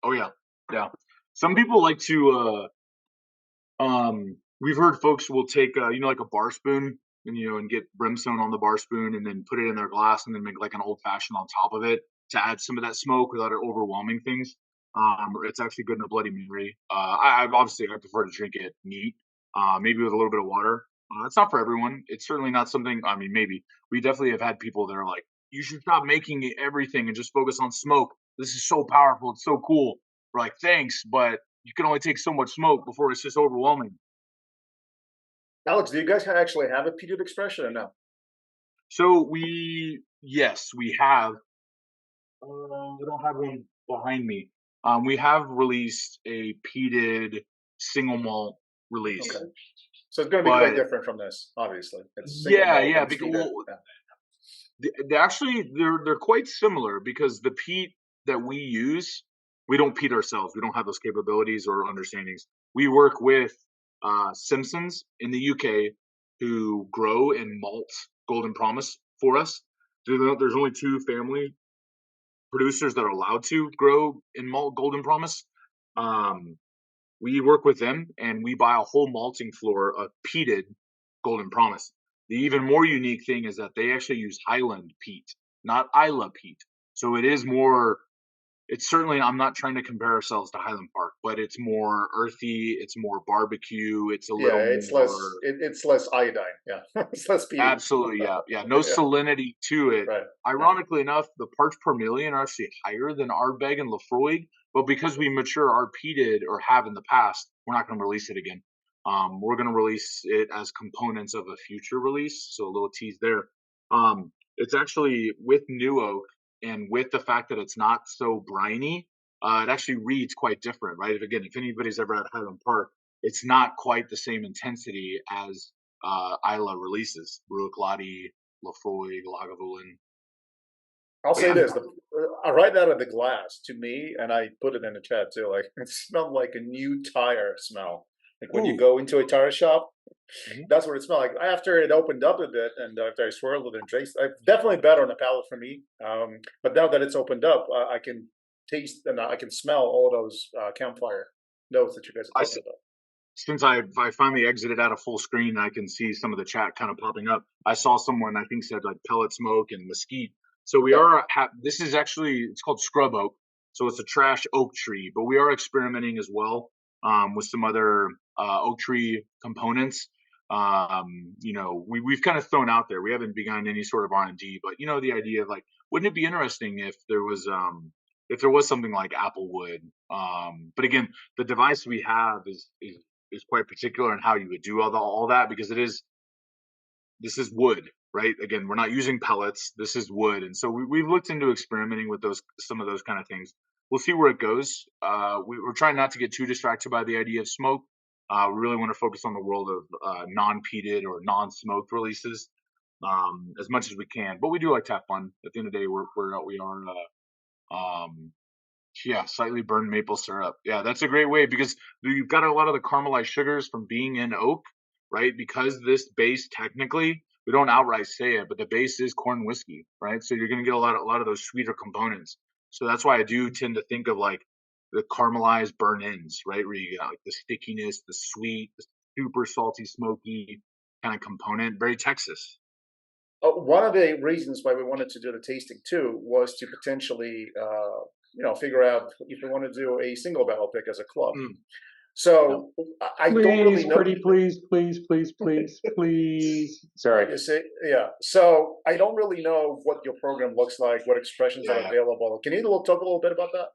Oh yeah. Some people like to we've heard folks will take like a bar spoon and get Brimstone on the bar spoon and then put it in their glass and then make like an old fashioned on top of it to add some of that smoke without it overwhelming things. It's actually good in a Bloody Mary. I prefer to drink it neat, maybe with a little bit of water. It's not for everyone. It's certainly not something. I mean, maybe we definitely have had people that are like, you should stop making everything and just focus on smoke. This is so powerful. It's so cool. We're like, thanks, but you can only take so much smoke before it's just overwhelming. Alex, do you guys actually have a peated expression or no? So we have. I don't have one behind me. We have released a peated single malt release. Okay. So it's going to be quite different from this, obviously. It's because they're quite similar because the peat that we use, we don't peat ourselves. We don't have those capabilities or understandings. We work with Simpsons in the UK who grow and malt Golden Promise for us. There's only 2 family producers that are allowed to grow and malt Golden Promise. We work with them and we buy a whole malting floor of peated Golden Promise. The even more unique thing is that they actually use Highland peat, not Isla peat. So it is more. It's certainly, I'm not trying to compare ourselves to Highland Park, but it's more earthy, it's more barbecue, it's a little more... It's less iodine, yeah. It's less peat. Absolutely, yeah. No salinity to it. Right. Ironically enough, the parts per million are actually higher than Ardbeg and Lafroig, But because we mature our peated or have in the past, we're not going to release it again. We're going to release it as components of a future release. So a little tease there. It's actually with new oak and with the fact that it's not so briny, it actually reads quite different, right? If anybody's ever at Highland Park, it's not quite the same intensity as Isla releases. Bruichladdich, Lafroig, Lagavulin. I'll say this: I write that of the glass to me, and I put it in the chat too. Like it smelled like a new tire smell. Like when you go into a tire shop, that's what it smelled like. After it opened up a bit, and after I swirled it and traced, definitely better on the palate for me. But now that it's opened up, I can taste and I can smell all those campfire notes that you guys are talking about. Since I finally exited out of full screen, I can see some of the chat kind of popping up. I saw someone I think said like pellet smoke and mesquite. So we are. This is actually, it's called scrub oak. So it's a trash oak tree, but we are experimenting as well with some other oak tree components. We've kind of thrown out there. We haven't begun any sort of R&D, but the idea of like, wouldn't it be interesting if there was something like applewood? But again, the device we have is quite particular in how you would do all that, because this is wood, right? Again, we're not using pellets. This is wood, and so we've looked into experimenting with some of those kind of things. We'll see where it goes. We're trying not to get too distracted by the idea of smoke. We really want to focus on the world of non-peated or non-smoked releases as much as we can. But we do like to have fun. At the end of the day, slightly burned maple syrup. Yeah, that's a great way, because you've got a lot of the caramelized sugars from being in oak, right? Because this base, technically, we don't outright say it, but the base is corn whiskey, right? So you're going to get a lot of those sweeter components. So that's why I do tend to think of like the caramelized burn-ins, right? Where you get like the stickiness, the sweet, the super salty, smoky kind of component. Very Texas. One of the reasons why we wanted to do the tasting too was to potentially, figure out if we want to do a single barrel pick as a club. So I don't really know. Please. Sorry. You see, yeah. So I don't really know what your program looks like, what expressions are available. Can you talk a little bit about that?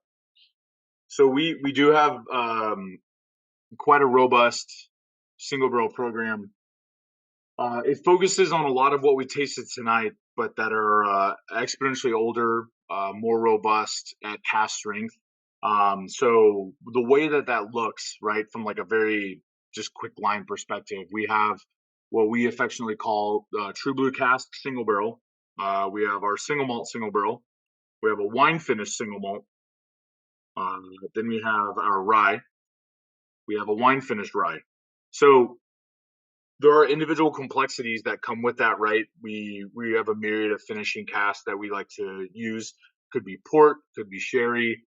So we do have quite a robust single barrel program. It focuses on a lot of what we tasted tonight, but that are exponentially older, more robust at cask strength. So the way that looks, right, from like a very just quick line perspective, we have what we affectionately call True Blue cask single barrel. We have our single malt single barrel. We have a wine finished single malt. Then we have our rye. We have a wine finished rye. So there are individual complexities that come with that, right? We have a myriad of finishing casks that we like to use. Could be port, could be sherry,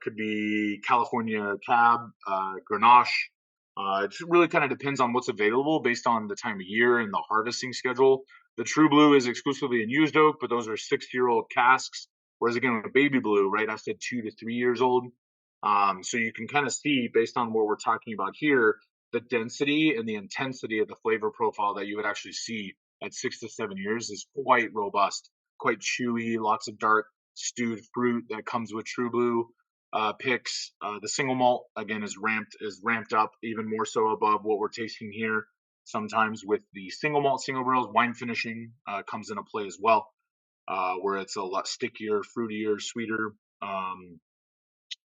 could be California cab, Grenache. It really kind of depends on what's available based on the time of year and the harvesting schedule. The True Blue is exclusively in used oak, but those are 6-year-old casks. Whereas again, with Baby Blue, right, I said 2 to 3 years old. So you can kind of see, based on what we're talking about here, the density and the intensity of the flavor profile that you would actually see at 6 to 7 years is quite robust, quite chewy, lots of dark stewed fruit that comes with True Blue picks. The single malt again is ramped up even more so above what we're tasting here. Sometimes with the single malt single barrels, wine finishing comes into play as well, where it's a lot stickier, fruitier, sweeter.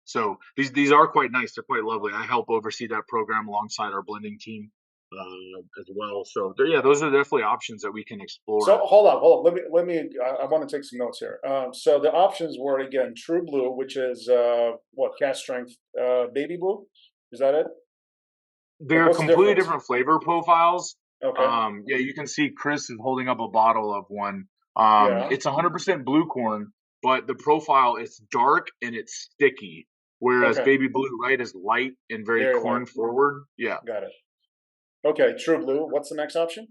So these are quite nice. They're quite lovely. I help oversee that program alongside our blending team as well. So those are definitely options that we can explore. So hold on. Let me. I want to take some notes here. So the options were again True Blue, which is cask strength, Baby Blue. Is that it? They're completely different flavor profiles. Okay. You can see Chris is holding up a bottle of one. It's 100% blue corn, but the profile is dark and it's sticky. Whereas Baby Blue, right, is light and very corn forward. Yeah. Got it. Okay, True Blue. What's the next option?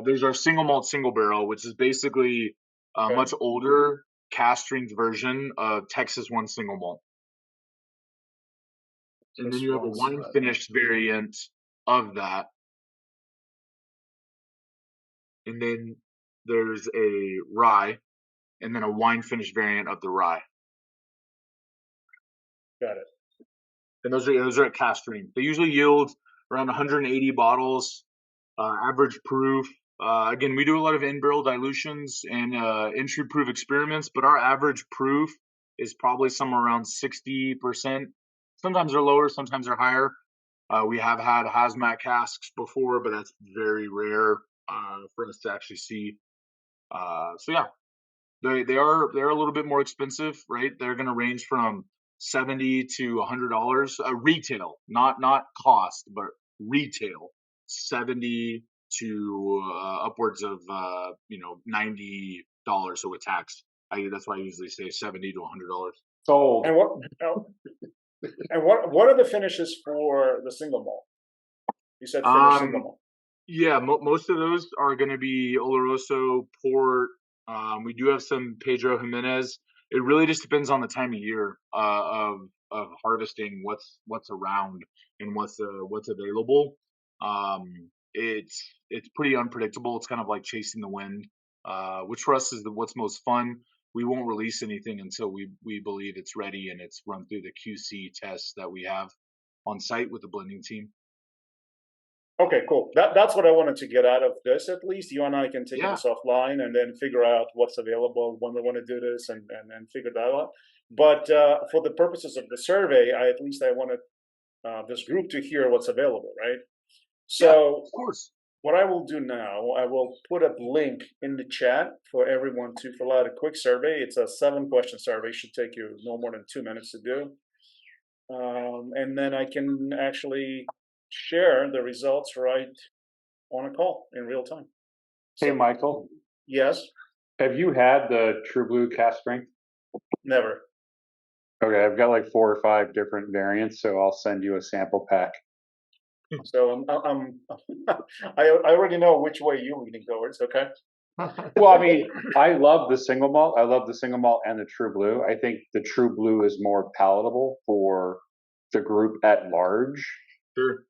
There's our single malt single barrel, which is basically a much older cask strength version of Texas 1 single malt. And then you have a wine finished variant of that. And then there's a rye, and then a wine finished variant of the rye. Got it. And those are at cask strength. They usually yield around 180 bottles, average proof. Again, we do a lot of in-barrel dilutions and entry proof experiments, but our average proof is probably somewhere around 60%. Sometimes they're lower, sometimes they're higher. We have had hazmat casks before, but that's very rare for us to actually see. So yeah, they're a little bit more expensive, right? They're going to range from $70 to $100 retail, not cost, but retail. 70 to upwards of $90. So with tax, that's why I usually say $70 to $100. Sold. And what are the finishes for the single malt? You said finished single malt. Yeah, most of those are going to be Oloroso, port. We do have some Pedro Jimenez. It really just depends on the time of year of harvesting, what's around and what's available. It's pretty unpredictable. It's kind of like chasing the wind, which for us is what's most fun. We won't release anything until we believe it's ready and it's run through the QC tests that we have on site with the blending team. Okay, cool. That's what I wanted to get out of this. At least you and I can take this offline and then figure out what's available when we want to do this and figure that out. But for the purposes of the survey, I wanted this group to hear what's available, right? So, of course. What I will do now, I will put a link in the chat for everyone to fill out a quick survey. It's a 7-question survey. It should take you no more than 2 minutes to do. And then I can actually share the results right on a call in real time. Hey, Michael. Yes? Have you had the True Blue cask strength? Never. Okay, I've got like 4 or 5 different variants, so I'll send you a sample pack. So I already know which way you're leaning towards. Okay. Well, I mean, I love the single malt. I love the single malt and the True Blue. I think the True Blue is more palatable for the group at large. Sure.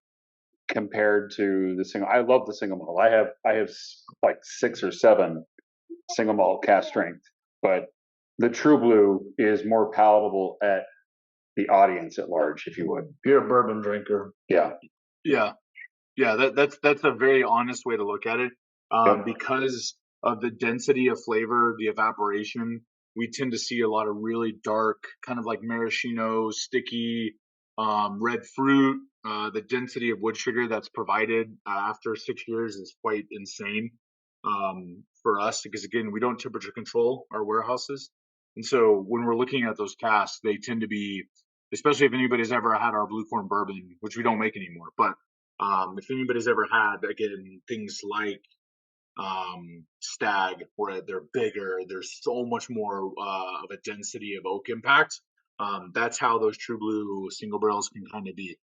Compared to the single, I love the single malt. I have like 6 or 7 single malt cask strength, but the True Blue is more palatable at the audience at large, if you would. You're a bourbon drinker. Yeah. That's a very honest way to look at it. Because of the density of flavor, the evaporation, we tend to see a lot of really dark, kind of like maraschino, sticky, red fruit. The density of wood sugar that's provided after 6 years is quite insane for us because, again, we don't temperature control our warehouses. And so when we're looking at those casks, they tend to be, especially if anybody's ever had our blue corn bourbon, which we don't make anymore, but if anybody's ever had, again, things like Stag, where they're bigger, there's so much more of a density of oak impact. That's how those True Blue single barrels can kind of be.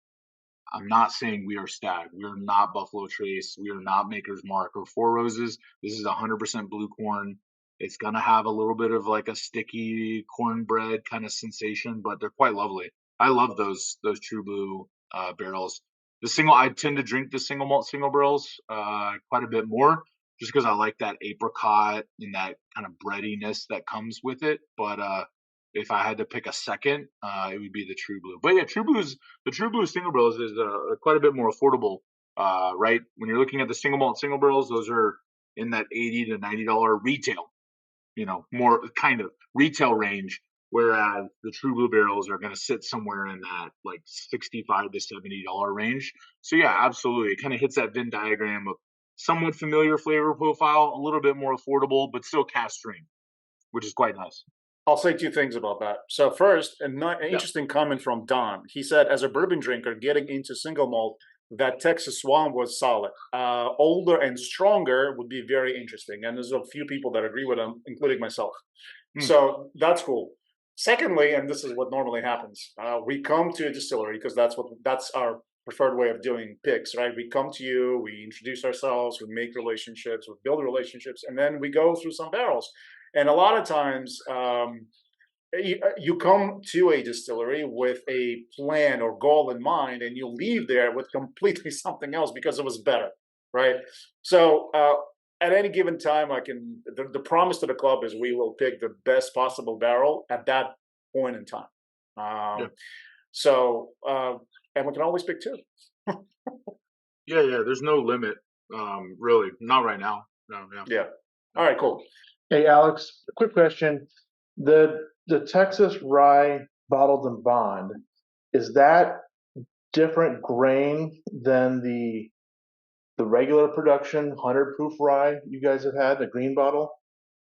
I'm not saying we are Stag. We are not Buffalo Trace. We are not Maker's Mark or Four Roses. This is 100% blue corn. It's going to have a little bit of like a sticky cornbread kind of sensation, but they're quite lovely. I love those True Blue barrels. I tend to drink the single malt single barrels quite a bit more just because I like that apricot and that kind of breadiness that comes with it. But if I had to pick a second, it would be the True Blue. But yeah, the True Blue single barrels is quite a bit more affordable, right? When you're looking at the single malt single barrels, those are in that $80 to $90 retail, more kind of retail range. Whereas the True Blue barrels are going to sit somewhere in that like $65 to $70 range. So yeah, absolutely, it kind of hits that Venn diagram of somewhat familiar flavor profile, a little bit more affordable, but still cask strength, which is quite nice. I'll say 2 things about that. So first, an interesting comment from Don. He said, as a bourbon drinker, getting into single malt, that Texas Swamp was solid. Older and stronger would be very interesting. And there's a few people that agree with him, including myself. So that's cool. Secondly, and this is what normally happens, we come to a distillery because that's our preferred way of doing picks, right? We come to you, we introduce ourselves, we make relationships, we build relationships, and then we go through some barrels. And a lot of times, you come to a distillery with a plan or goal in mind, and you leave there with completely something else because it was better, right? So at any given time, the promise to the club is we will pick the best possible barrel at that point in time. So, and we can always pick two. Yeah, there's no limit, really. Not right now. No, yeah. Yeah. All right, cool. Hey, Alex, quick question. The Texas Rye Bottled-In-Bond, is that different grain than the regular production 100 proof rye you guys have had, the green bottle?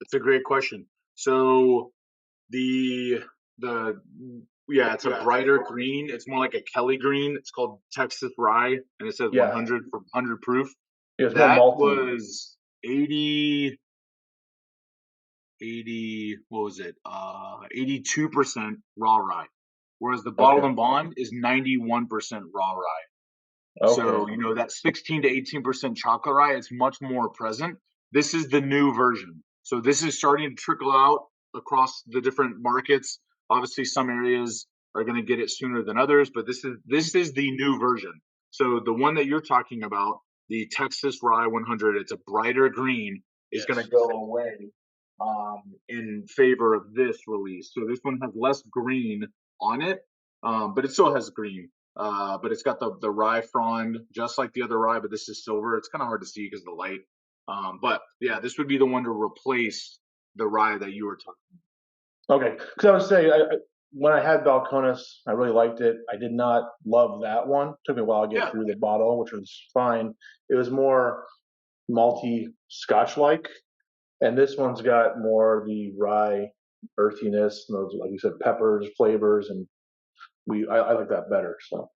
It's a great question. So the it's a brighter green. It's more like a Kelly green. It's called Texas Rye, and it says 100 for 100 proof. It's That more malty. was 80, what was it? 82% raw rye. Whereas the Bottled and Bond is 91% raw rye. Okay. So, that 16 to 18% chocolate rye, it's much more present. This is the new version. So this is starting to trickle out across the different markets. Obviously, some areas are going to get it sooner than others, but this is the new version. So the one that you're talking about, the Texas Rye 100, it's a brighter green, is going to go away in favor of this release. So this one has less green on it, but it still has green. But it's got the rye frond, just like the other rye, but this is silver. It's kind of hard to see because of the light. But yeah, this would be the one to replace the rye that you were talking about. Okay, because I was saying, when I had Balcones, I really liked it. I did not love that one. It took me a while to get through the bottle, which was fine. It was more malty Scotch-like, and this one's got more the rye earthiness, and those, like you said, peppers, flavors, and I like that better. So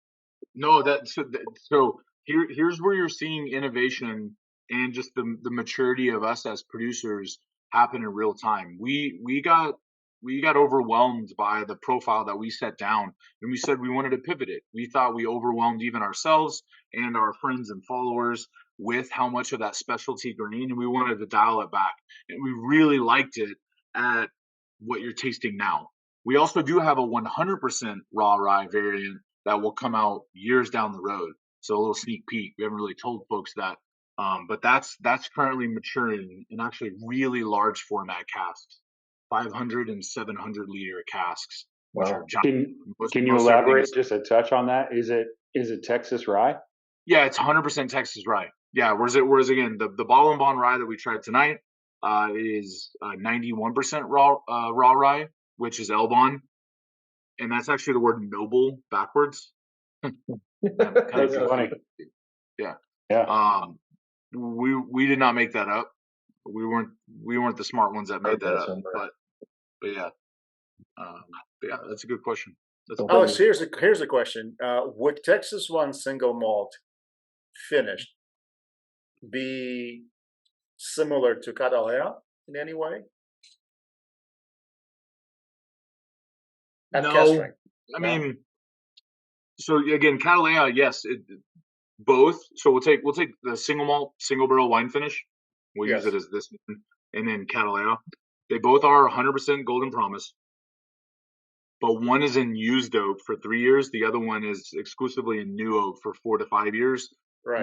no, so here's where you're seeing innovation and just the maturity of us as producers happen in real time. We got overwhelmed by the profile that we set down, and we said we wanted to pivot it. We thought we overwhelmed even ourselves and our friends and followers with how much of that specialty grain, and we wanted to dial it back. And we really liked it at what you're tasting now. We also do have a 100% raw rye variant that will come out years down the road. So a little sneak peek. We haven't really told folks that, but that's currently maturing in actually really large format casks, 500 and 700 liter casks. Which are giant. Can you elaborate just a touch on that? Is it Texas rye? Yeah, it's 100% Texas rye. Yeah, whereas again, the Bottled-In-Bond Rye that we tried tonight is 91% raw rye, which is Elbon, and that's actually the word noble backwards. That's funny. Yeah. Yeah. We did not make that up. We weren't the smart ones that made that up. But yeah. But yeah, that's a good question. Alex, here's a question. Would Texas One single malt finished be similar to Cataleja in any way? No, I mean, so again, Cataleja, yes, both. So we'll take the single malt, single barrel wine finish. We'll use it as this one, and then Cataleja. They both are 100% Golden Promise, but one is in used oak for 3 years. The other one is exclusively in new oak for 4 to 5 years,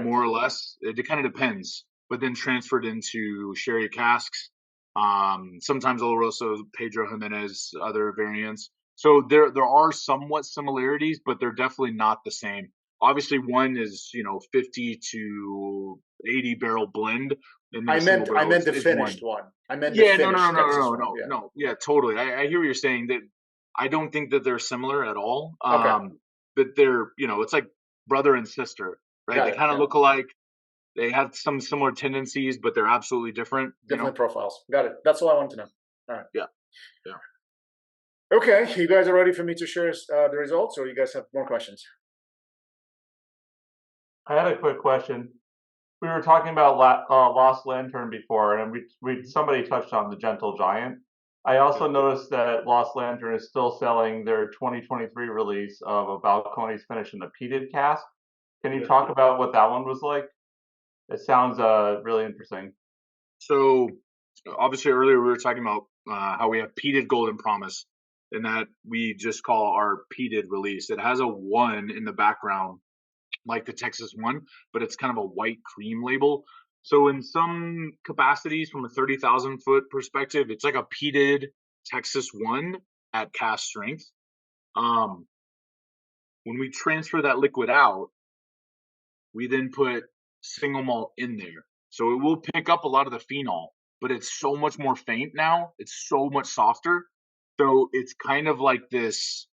more or less. It kind of depends, but then transferred into sherry casks. Sometimes Oloroso, Pedro Jimenez, other variants. So there are somewhat similarities, but they're definitely not the same. Obviously, one is 50 to 80 barrel blend. And I meant the finished one. I meant the finished no. Yeah, totally. I hear what you're saying. That I don't think that they're similar at all. But they're it's like brother and sister, right? They kind of look alike. They have some similar tendencies, but they're absolutely different. Different profiles. Got it. That's all I wanted to know. All right. Yeah. Okay, you guys are ready for me to share the results, or you guys have more questions? I had a quick question. We were talking about Lost Lantern before, and somebody touched on the Gentle Giant. I also noticed that Lost Lantern is still selling their 2023 release of a Balcones finish in the peated cask. Can you talk about what that one was like? It sounds really interesting. So obviously earlier we were talking about how we have peated Golden Promise, and that we just call our peated release. It has a 1 in the background, like the Texas one, but it's kind of a white cream label. So in some capacities, from a 30,000 foot perspective, it's like a peated Texas one at cask strength. When we transfer that liquid out, we then put single malt in there. So it will pick up a lot of the phenol, but it's so much more faint now. It's so much softer. So it's kind of like this.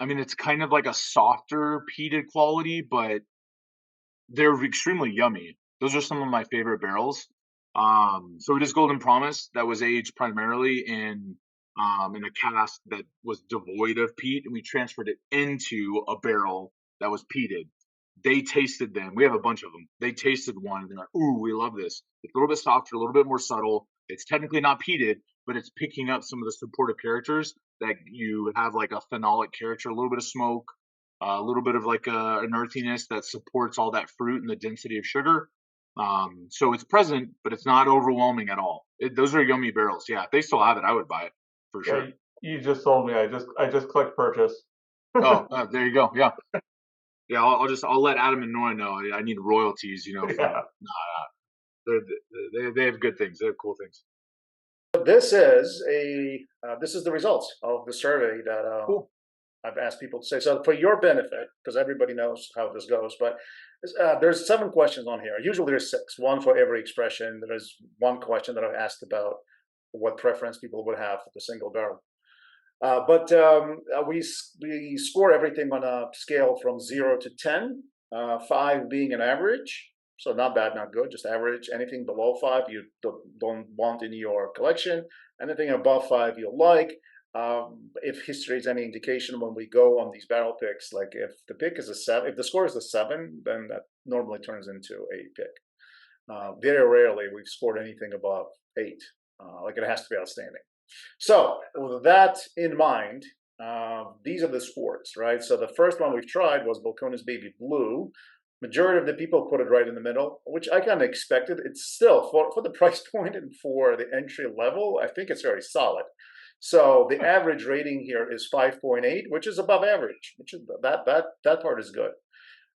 I mean, it's kind of like a softer peated quality, but they're extremely yummy. Those are some of my favorite barrels. So it is Golden Promise that was aged primarily in a cask that was devoid of peat, and we transferred it into a barrel that was peated. They tasted them. We have a bunch of them. They tasted one, and they're like, "Ooh, we love this. It's a little bit softer, a little bit more subtle. It's technically not peated, but it's picking up some of the supportive characters that you have, like a phenolic character, a little bit of smoke, a little bit of like an earthiness that supports all that fruit and the density of sugar. So it's present, but it's not overwhelming at all. Those are yummy barrels. Yeah, if they still have it, I would buy it for sure. You just sold me. I just clicked purchase. Oh, there you go. Yeah, yeah. I'll let Adam and Nora know. I need royalties. They have good things. They have cool things. This is the results of the survey that Cool. I've asked people to say. So for your benefit, because everybody knows how this goes, but there's 7 questions on here. Usually there's 6, one for every expression. There's one question that I've asked about what preference people would have for the single barrel. But we score everything on a scale from 0 to 10, 5 being an average. So not bad, not good, just average. Anything below 5 you don't want in your collection. Anything above 5 you'll like. If history is any indication, when we go on these barrel picks, like if the pick is a 7, if the score is a 7, then that normally turns into a pick. Very rarely we've scored anything above 8. Like it has to be outstanding. So with that in mind, these are the scores, right? So the first one we've tried was Balcones Baby Blue. Majority of the people put it right in the middle, which I kind of expected. It's still, for the price point and for the entry level, I think it's very solid. So the average rating here is 5.8, which is above average, which is that part is good.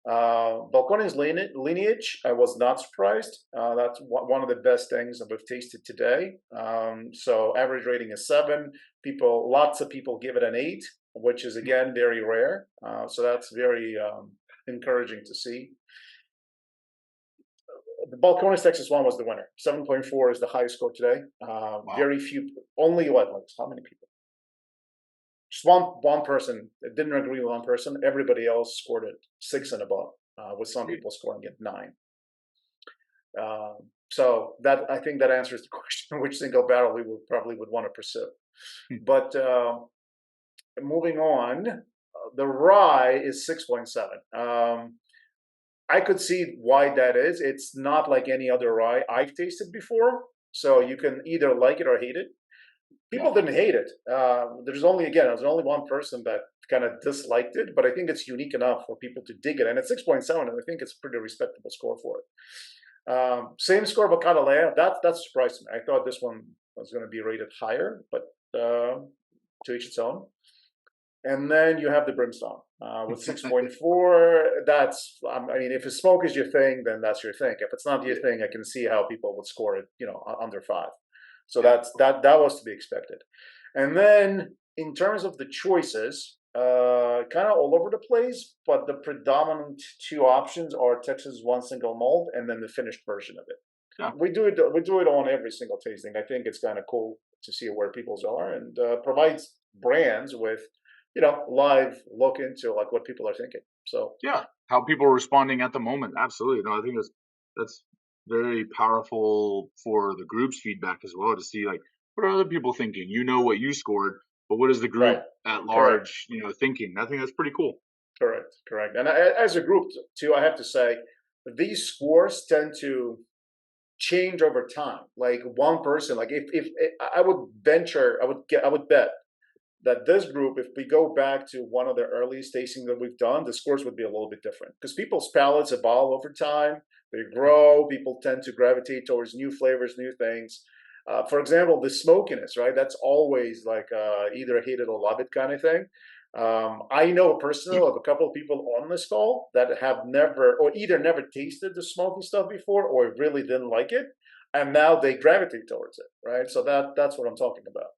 Balcones Lineage, I was not surprised. That's one of the best things that we've tasted today. So average rating is 7. Lots of people give it an 8, which is again very rare. So that's very encouraging to see. The Balcones Texas one was the winner. 7.4 is the highest score today. Wow. Very few, only how many people? Just one person. It didn't agree with one person. Everybody else scored it 6 and above, with some people scoring it 9. So that, I think that answers the question which single barrel we probably would want to pursue. But moving on, the rye is 6.7. I could see why that is. It's not like any other rye I've tasted before. So you can either like it or hate it. People didn't hate it. There's only one person that kind of disliked it, but I think it's unique enough for people to dig it. And it's 6.7, and I think it's a pretty respectable score for it. Same score for Cataleja. That surprised me. I thought this one was going to be rated higher, but to each its own. And then you have the Brimstone with 6.4. That's, I mean, if smoke is your thing, then that's your thing. If it's not your thing, I can see how people would score it, under 5. So that was to be expected. And then in terms of the choices, kind of all over the place, but the predominant 2 options are Texas 1 single malt and then the finished version of it. Yeah. We do it on every single tasting. I think it's kind of cool to see where people's are, and provides brands with live look into like what people are thinking. So yeah, how people are responding at the moment. Absolutely. No, I think that's very powerful for the group's feedback as well, to see like what are other people thinking. What you scored, but what is the group at large, thinking? I think that's pretty cool. Correct. And as a group too, I have to say these scores tend to change over time. Like one person, like if I would bet that this group, if we go back to one of the earliest tastings that we've done, the scores would be a little bit different, because people's palates evolve over time. They grow. People tend to gravitate towards new flavors, new things. For example, the smokiness, right? That's always like either hate it or love it kind of thing. I know personally of a couple of people on this call that have never tasted the smoky stuff before, or really didn't like it, and now they gravitate towards it, right? So that's what I'm talking about.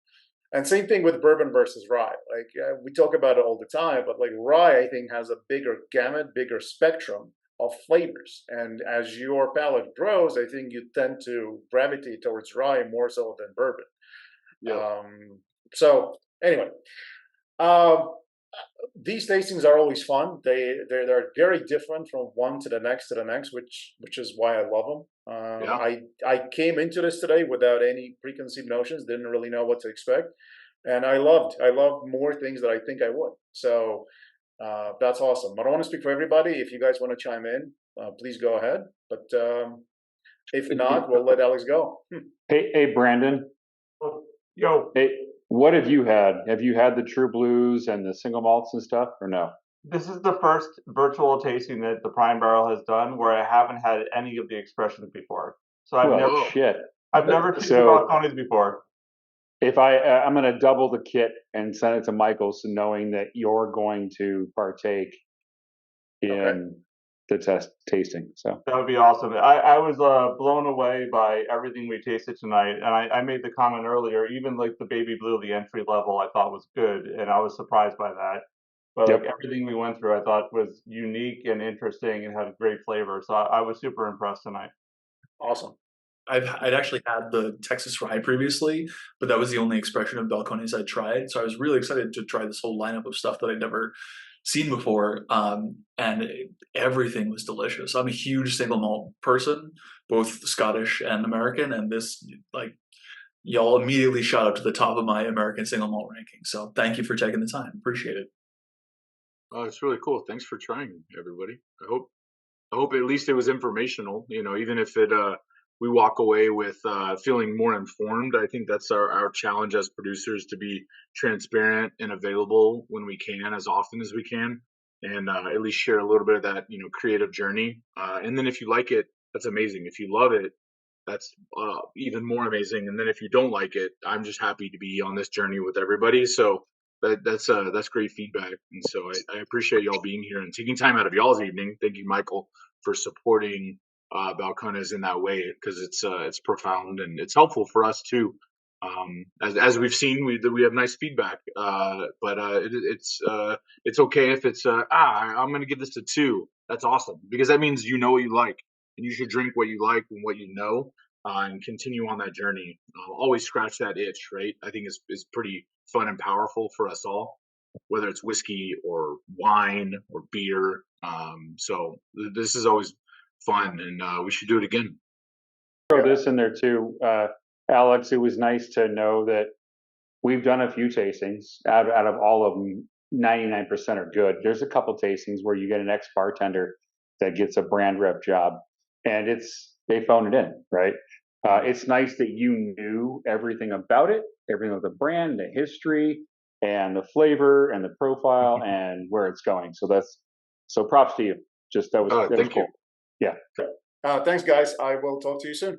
And same thing with bourbon versus rye. Like we talk about it all the time, but like rye, I think has a bigger gamut, bigger spectrum of flavors. And as your palate grows, I think you tend to gravitate towards rye more so than bourbon. Yeah. So anyway, these tastings are always fun. They're very different from one to the next, which is why I love them. I came into this today without any preconceived notions. Didn't really know what to expect, and I loved more things that I think I would. So that's awesome. I don't want to speak for everybody. If you guys want to chime in, please go ahead. But if not, we'll let Alex go. Hey, Brandon. Yo. Hey, what have you had? Have you had the True Blues and the single malts and stuff, or no? This is the first virtual tasting that the Prime Barrel has done where I haven't had any of the expressions before. So I've never tasted Balcones before. If I'm going to double the kit and send it to Michael, so knowing that you're going to partake in the tasting. So that would be awesome. I was blown away by everything we tasted tonight, and I made the comment earlier. Even like the Baby Blue, the entry level, I thought was good, and I was surprised by that. But like everything we went through, I thought was unique and interesting and had great flavor. So I was super impressed tonight. Awesome. I'd actually had the Texas Rye previously, but that was the only expression of Balcones I'd tried. So I was really excited to try this whole lineup of stuff that I'd never seen before, and everything was delicious. I'm a huge single malt person, both Scottish and American, and this, like, y'all immediately shot up to the top of my American single malt ranking. So thank you for taking the time. Appreciate it. Oh, it's really cool. Thanks for trying, everybody. I hope at least it was informational. You know, even if it we walk away with feeling more informed. I think that's our challenge as producers, to be transparent and available when we can, as often as we can, and at least share a little bit of that, you know, creative journey. And then if you like it, that's amazing. If you love it, that's even more amazing. And then if you don't like it, I'm just happy to be on this journey with everybody. So that's great feedback. And so I appreciate y'all being here and taking time out of y'all's evening. Thank you, Michael, for supporting Balcones in that way, because it's profound and it's helpful for us too. As we've seen, we have nice feedback, but it's okay if it's I'm going to give this a 2. That's awesome, because that means you know what you like, and you should drink what you like and what you know, and continue on that journey. Always scratch that itch, right? I think is pretty fun and powerful for us all, whether it's whiskey or wine or beer. So this is always fun, and we should do it again. Throw this in there too, Alex. It was nice to know that we've done a few tastings. Out of all of them, 99% are good. There's a couple tastings where you get an ex-bartender that gets a brand rep job, and they phone it in, right? It's nice that you knew everything about it, everything with the brand, the history, and the flavor, and the profile, and where it's going. So props to you. That was cool. Yeah. Thanks, guys. I will talk to you soon.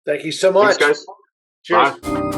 Thanks so much. Thanks, guys. Cheers. Bye.